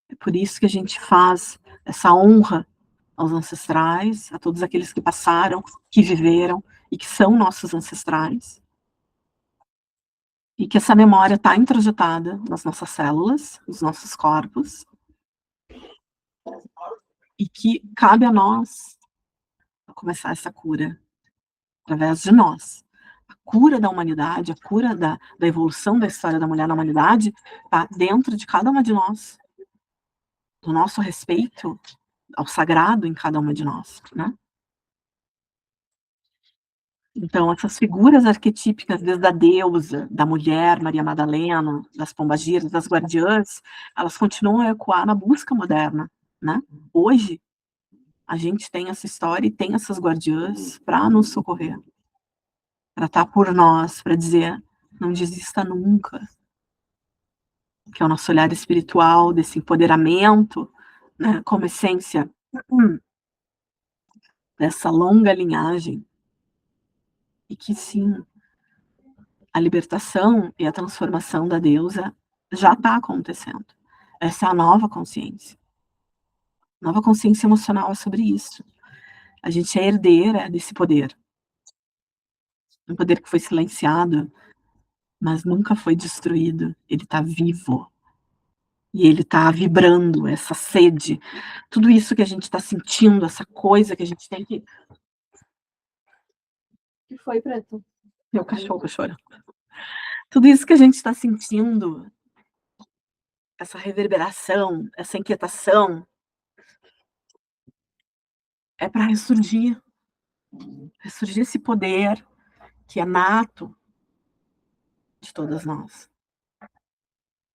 Speaker 1: É por isso que a gente faz essa honra aos ancestrais, a todos aqueles que passaram, que viveram e que são nossos ancestrais. E que essa memória está introjetada nas nossas células, nos nossos corpos, e que cabe a nós começar essa cura, através de nós. A cura da humanidade, a cura da evolução da história da mulher na humanidade, está dentro de cada uma de nós, do nosso respeito ao sagrado em cada uma de nós, né? Então, essas figuras arquetípicas, desde a deusa, da mulher, Maria Madalena, das pombagiras, das guardiãs, elas continuam a ecoar na busca moderna, né? Hoje, a gente tem essa história e tem essas guardiãs para nos socorrer, para estar por nós, para dizer, não desista nunca, que é o nosso olhar espiritual, desse empoderamento, né, como essência dessa longa linhagem, e que sim, a libertação e a transformação da deusa já está acontecendo. Essa é a nova consciência. Nova consciência emocional é sobre isso. A gente é herdeira desse poder. Um poder que foi silenciado, mas nunca foi destruído. Ele está vivo. E ele está vibrando, essa sede. Tudo isso que a gente está sentindo, essa coisa que a gente tem que... O que foi, Preto? Meu cachorro chorando. Tudo isso que a gente está sentindo, essa reverberação, essa inquietação, é para ressurgir esse poder que é nato de todas nós.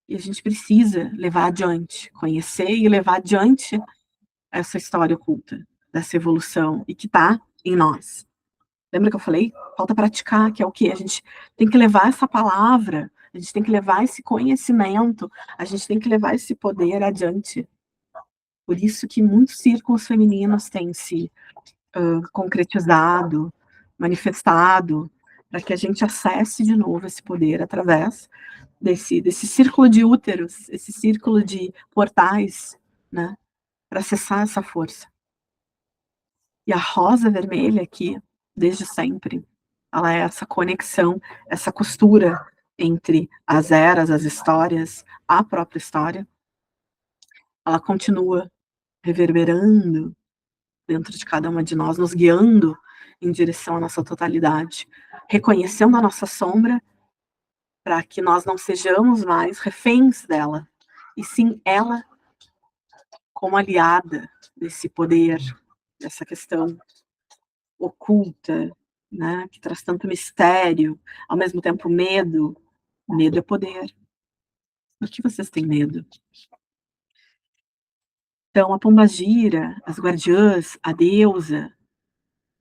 Speaker 1: E a gente precisa levar adiante, conhecer e levar adiante essa história oculta, dessa evolução, e que está em nós. Lembra que eu falei? Falta praticar, que é o quê? A gente tem que levar essa palavra, a gente tem que levar esse conhecimento, a gente tem que levar esse poder adiante. Por isso que muitos círculos femininos têm se concretizado, manifestado, para que a gente acesse de novo esse poder através desse círculo de úteros, esse círculo de portais, né, para acessar essa força. E a rosa vermelha aqui, desde sempre, ela é essa conexão, essa costura entre as eras, as histórias, a própria história. Ela continua reverberando dentro de cada uma de nós, nos guiando em direção à nossa totalidade, reconhecendo a nossa sombra, para que nós não sejamos mais reféns dela, e sim ela como aliada desse poder, dessa questão oculta, né, que traz tanto mistério, ao mesmo tempo medo. Medo é poder. Por que vocês têm medo? Então, a pombagira, as guardiãs, a deusa,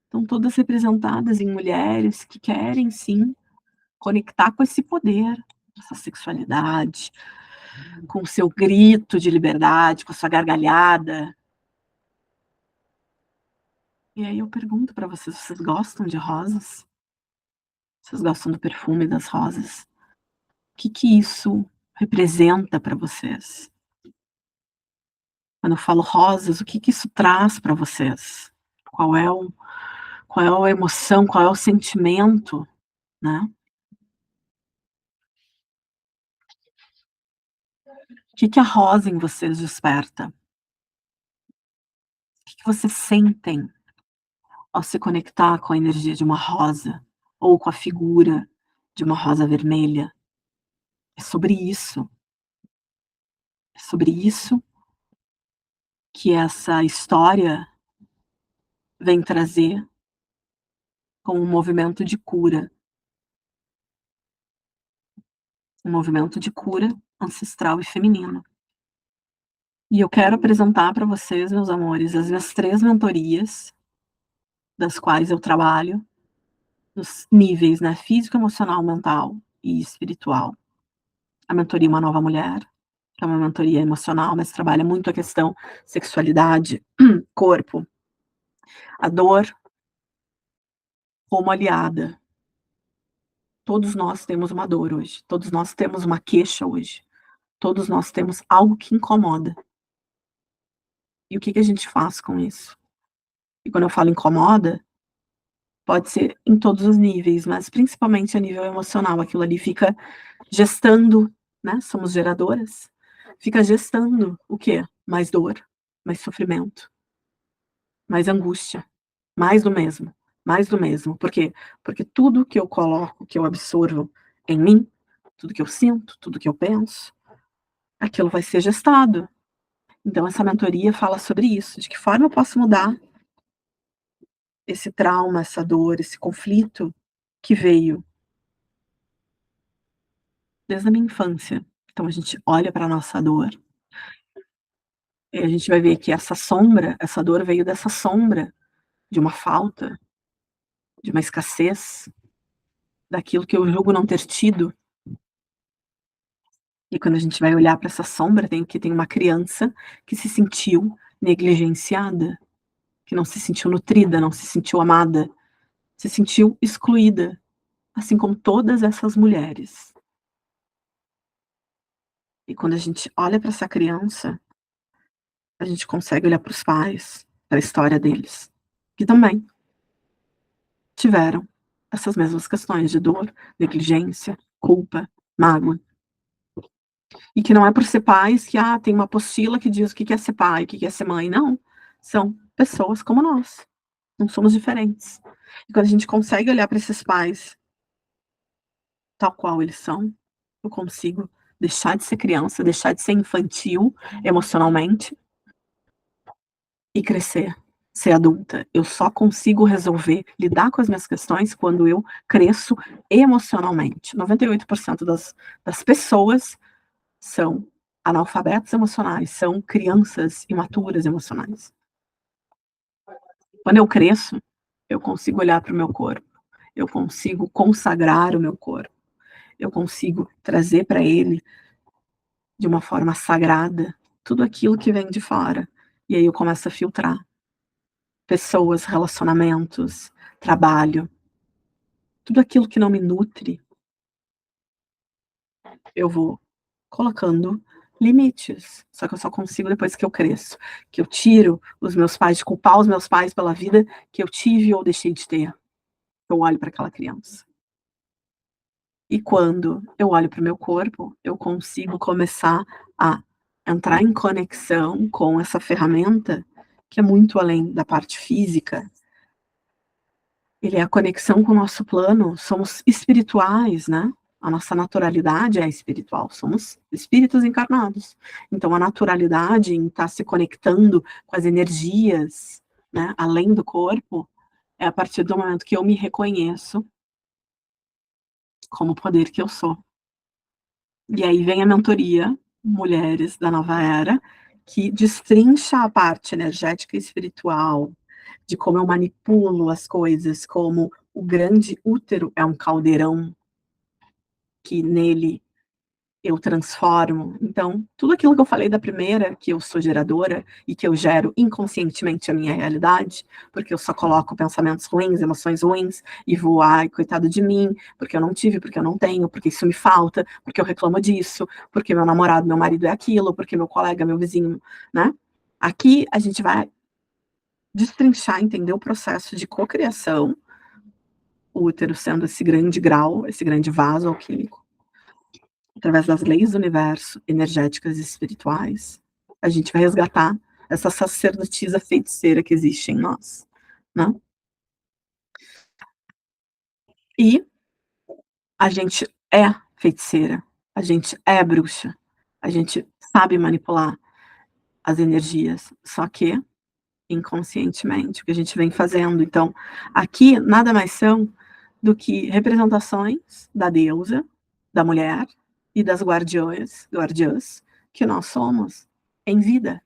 Speaker 1: estão todas representadas em mulheres que querem, sim, conectar com esse poder, essa sexualidade, com o seu grito de liberdade, com a sua gargalhada. E aí eu pergunto para vocês, vocês gostam de rosas? Vocês gostam do perfume das rosas? O que que isso representa para vocês? Quando eu falo rosas, o que que isso traz para vocês? Qual é o qual é a emoção, qual é o sentimento, né? O que que a rosa em vocês desperta? O que que vocês sentem ao se conectar com a energia de uma rosa ou com a figura de uma rosa vermelha? É sobre isso. É sobre isso que essa história vem trazer como um movimento de cura, um movimento de cura ancestral e feminino. E eu quero apresentar para vocês, meus amores, as minhas 3 mentorias, das quais eu trabalho nos níveis, né, físico, emocional, mental e espiritual. A mentoria Uma Nova Mulher, que é uma mentoria emocional, mas trabalha muito a questão sexualidade, corpo, a dor como aliada. Todos nós temos uma dor hoje, todos nós temos uma queixa hoje, todos nós temos algo que incomoda. E o que que a gente faz com isso? E quando eu falo incomoda, pode ser em todos os níveis, mas principalmente a nível emocional, aquilo ali fica gestando, né, somos geradoras, fica gestando o quê? Mais dor, mais sofrimento, mais angústia, mais do mesmo. Por quê? Porque tudo que eu coloco, que eu absorvo em mim, tudo que eu sinto, tudo que eu penso, aquilo vai ser gestado. Então essa mentoria fala sobre isso, de que forma eu posso mudar esse trauma, essa dor, esse conflito que veio desde a minha infância. Então a gente olha para a nossa dor e a gente vai ver que essa sombra, essa dor veio dessa sombra de uma falta, de uma escassez, daquilo que eu julgo não ter tido. E quando a gente vai olhar para essa sombra, tem uma criança que se sentiu negligenciada, que não se sentiu nutrida, não se sentiu amada, se sentiu excluída, assim como todas essas mulheres. E quando a gente olha para essa criança, a gente consegue olhar para os pais, para a história deles, que também tiveram essas mesmas questões de dor, negligência, culpa, mágoa. E que não é por ser pais que, tem uma apostila que diz o que é ser pai, o que é ser mãe. Não. São pessoas como nós. Não somos diferentes. E quando a gente consegue olhar para esses pais tal qual eles são, eu consigo deixar de ser criança, deixar de ser infantil emocionalmente e crescer, ser adulta. Eu só consigo resolver, lidar com as minhas questões quando eu cresço emocionalmente. 98% das pessoas são analfabetos emocionais, são crianças imaturas emocionais. Quando eu cresço, eu consigo olhar para o meu corpo, eu consigo consagrar o meu corpo, eu consigo trazer para ele, de uma forma sagrada, tudo aquilo que vem de fora. E aí eu começo a filtrar pessoas, relacionamentos, trabalho, tudo aquilo que não me nutre, eu vou colocando limites. Só que eu só consigo depois que eu cresço, que eu tiro os meus pais, de culpar os meus pais pela vida que eu tive ou deixei de ter. Eu olho para aquela criança. E quando eu olho para o meu corpo, eu consigo começar a entrar em conexão com essa ferramenta que é muito além da parte física. Ele é a conexão com o nosso plano, somos espirituais, né? A nossa naturalidade é espiritual, somos espíritos encarnados. Então a naturalidade em estar se conectando com as energias, né, além do corpo, é a partir do momento que eu me reconheço como o poder que eu sou. E aí vem a mentoria Mulheres da Nova Era, que destrincha a parte energética e espiritual, de como eu manipulo as coisas, como o grande útero é um caldeirão, que nele eu transformo. Então, tudo aquilo que eu falei da primeira, que eu sou geradora e que eu gero inconscientemente a minha realidade, porque eu só coloco pensamentos ruins, emoções ruins e vou, ai, coitado de mim, porque eu não tive, porque eu não tenho, porque isso me falta, porque eu reclamo disso, porque meu namorado, meu marido é aquilo, porque meu colega, meu vizinho, né? Aqui a gente vai destrinchar, entender o processo de cocriação, o útero sendo esse grande grau, esse grande vaso alquímico, através das leis do universo, energéticas e espirituais, a gente vai resgatar essa sacerdotisa feiticeira que existe em nós, né? E a gente é feiticeira, a gente é bruxa, a gente sabe manipular as energias, só que inconscientemente, o que a gente vem fazendo. Então, aqui nada mais são do que representações da deusa, da mulher e das guardiãs que nós somos em vida.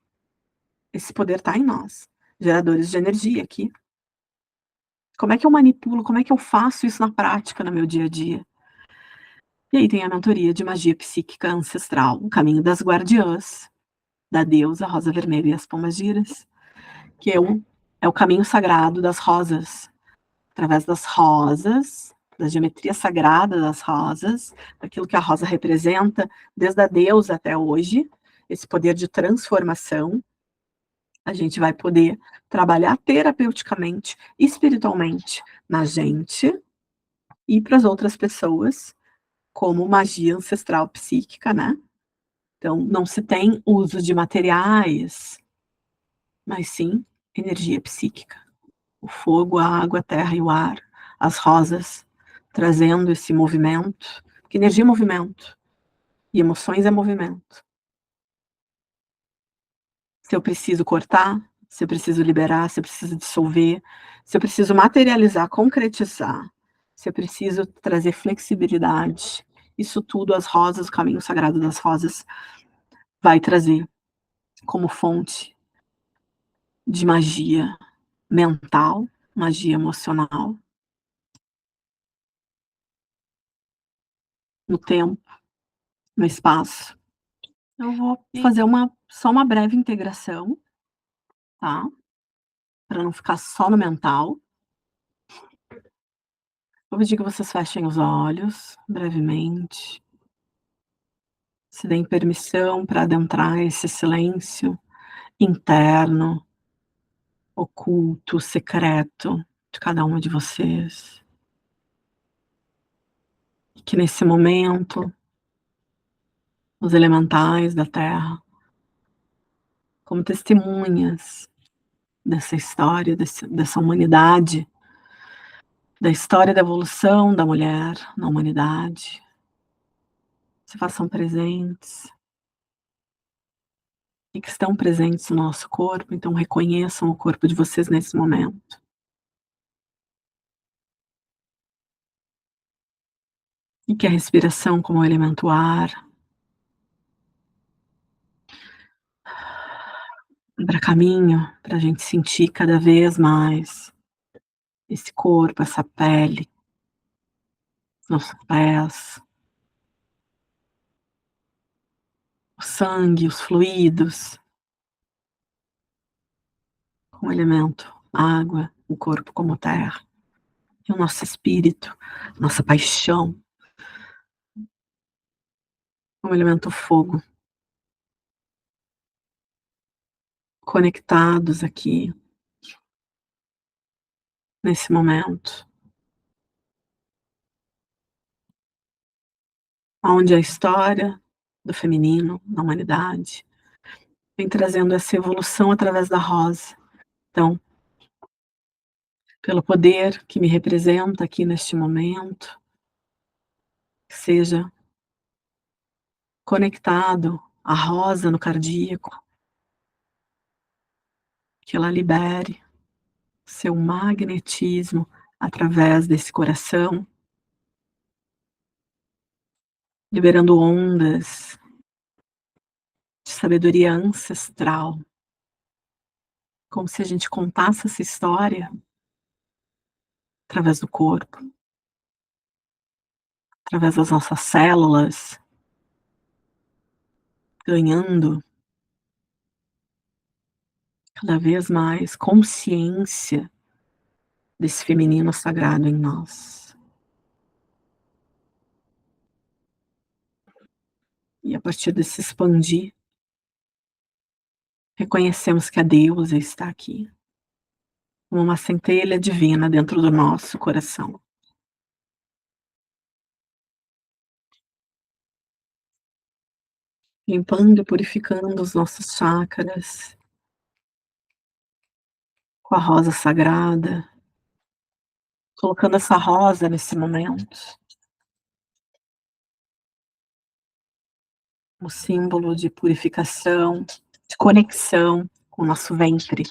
Speaker 1: Esse poder está em nós, geradores de energia aqui. Como é que eu manipulo, como é que eu faço isso na prática, no meu dia a dia? E aí tem a mentoria de magia psíquica ancestral, o caminho das guardiãs, da deusa Rosa Vermelha e as Pomagiras, que é o caminho sagrado das rosas, através das rosas, da geometria sagrada das rosas, daquilo que a rosa representa, desde a deusa até hoje, esse poder de transformação, a gente vai poder trabalhar terapeuticamente, espiritualmente na gente e para as outras pessoas, como magia ancestral psíquica, né? Então, não se tem uso de materiais, mas sim energia psíquica. O fogo, a água, a terra e o ar, as rosas, trazendo esse movimento, porque energia é movimento, e emoções é movimento. Se eu preciso cortar, se eu preciso liberar, se eu preciso dissolver, se eu preciso materializar, concretizar, se eu preciso trazer flexibilidade, isso tudo as rosas, o caminho sagrado das rosas vai trazer como fonte de magia mental, magia emocional, no tempo, no espaço. Eu vou fazer só uma breve integração, tá? Para não ficar só no mental. Vou pedir que vocês fechem os olhos brevemente. Se deem permissão para adentrar esse silêncio interno, oculto, secreto de cada uma de vocês. E que nesse momento, os elementais da Terra, como testemunhas dessa história, dessa humanidade, da história da evolução da mulher na humanidade, se façam presentes e que estão presentes no nosso corpo, então reconheçam o corpo de vocês nesse momento. E que a respiração como o elemento ar abra caminho para a gente sentir cada vez mais esse corpo, essa pele, nossos pés, o sangue, os fluidos, com o elemento água, o corpo como terra, e o nosso espírito, nossa paixão, como elemento fogo, conectados aqui, nesse momento, onde a história do feminino na humanidade vem trazendo essa evolução através da rosa. Então, pelo poder que me representa aqui neste momento, que seja conectado à rosa no cardíaco, que ela libere seu magnetismo através desse coração, liberando ondas de sabedoria ancestral, como se a gente contasse essa história através do corpo, através das nossas células, ganhando cada vez mais consciência desse feminino sagrado em nós. E a partir desse expandir, reconhecemos que a deusa está aqui, como uma centelha divina dentro do nosso coração. Limpando e purificando os nossos chakras com a rosa sagrada, colocando essa rosa nesse momento, um símbolo de purificação, de conexão com o nosso ventre.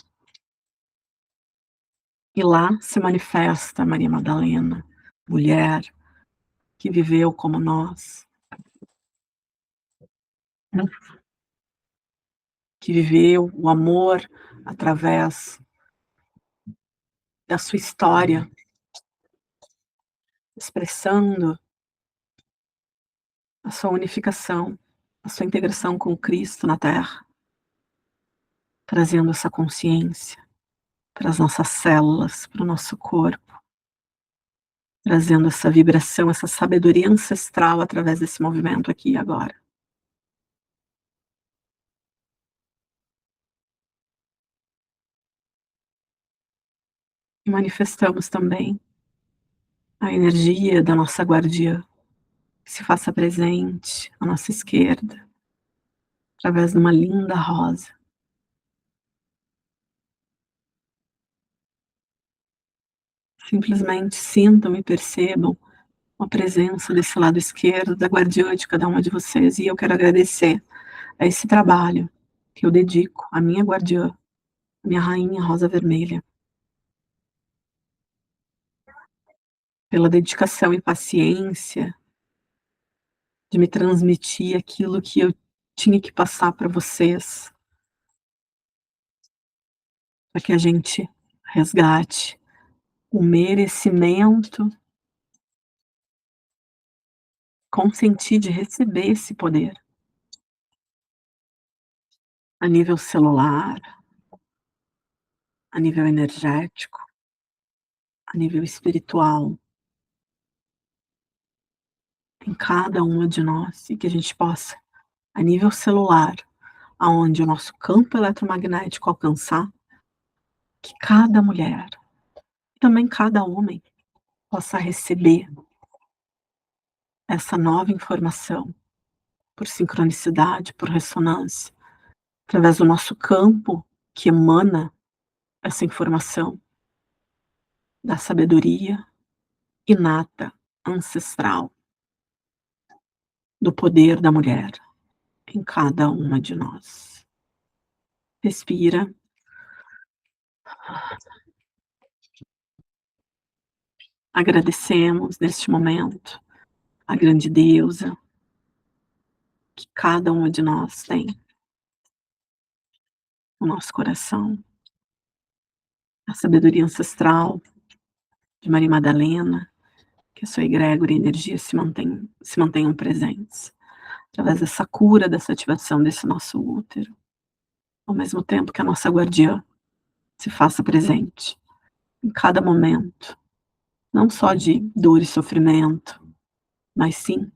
Speaker 1: E lá se manifesta Maria Madalena, mulher que viveu como nós, né, que viveu o amor através da sua história, expressando a sua unificação, a sua integração com Cristo na Terra, trazendo essa consciência para as nossas células, para o nosso corpo, trazendo essa vibração, essa sabedoria ancestral através desse movimento aqui e agora. E manifestamos também a energia da nossa guardiã, que se faça presente à nossa esquerda, através de uma linda rosa. Simplesmente sintam e percebam a presença desse lado esquerdo da guardiã de cada uma de vocês. E eu quero agradecer a esse trabalho que eu dedico à minha guardiã, à minha rainha rosa vermelha, pela dedicação e paciência de me transmitir aquilo que eu tinha que passar para vocês, para que a gente resgate o merecimento, consentir de receber esse poder a nível celular, a nível energético, a nível espiritual, em cada uma de nós, e que a gente possa, a nível celular, aonde o nosso campo eletromagnético alcançar, que cada mulher, também cada homem, possa receber essa nova informação por sincronicidade, por ressonância, através do nosso campo que emana essa informação da sabedoria inata, ancestral, do poder da mulher em cada uma de nós. Respira. Agradecemos neste momento a grande deusa que cada uma de nós tem no nosso coração, a sabedoria ancestral de Maria Madalena, que a sua egrégora e energia se mantenham presentes, através dessa cura, dessa ativação desse nosso útero, ao mesmo tempo que a nossa guardiã se faça presente em cada momento, não só de dor e sofrimento, mas sim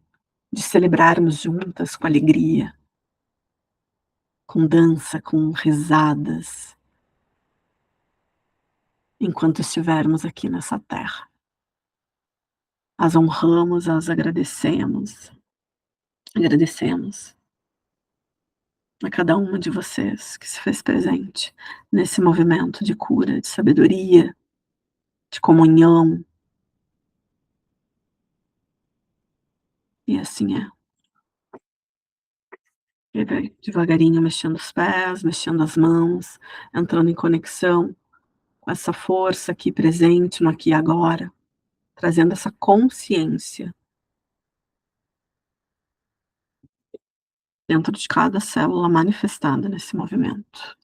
Speaker 1: de celebrarmos juntas com alegria, com dança, com risadas, enquanto estivermos aqui nessa terra. As honramos, as agradecemos a cada uma de vocês que se fez presente nesse movimento de cura, de sabedoria, de comunhão. E assim é. E vai devagarinho mexendo os pés, mexendo as mãos, entrando em conexão com essa força aqui presente no aqui e agora, trazendo essa consciência dentro de cada célula manifestada nesse movimento.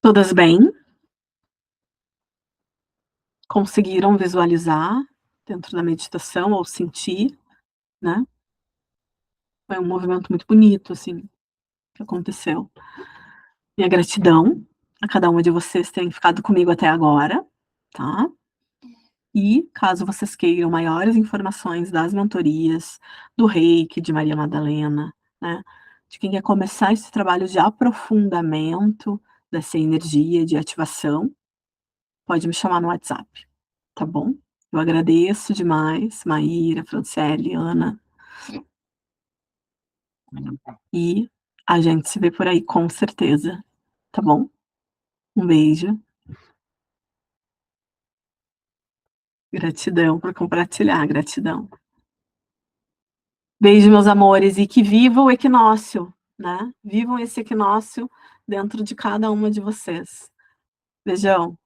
Speaker 1: Todas bem? conseguiram visualizar dentro da meditação ou sentir, né. Foi um movimento muito bonito, assim, que aconteceu. Minha gratidão a cada uma de vocês terem ficado comigo até agora, tá. E, caso vocês queiram maiores informações das mentorias, do Reiki, de Maria Madalena, né, de quem quer começar esse trabalho de aprofundamento dessa energia de ativação, pode me chamar no WhatsApp, tá bom? Eu agradeço demais, Maíra, Franciele, Ana, e a gente se vê por aí com certeza, tá bom? Um beijo, gratidão por compartilhar, gratidão. Beijo, meus amores, e que viva o equinócio, né? Vivam esse equinócio dentro de cada uma de vocês. Beijão.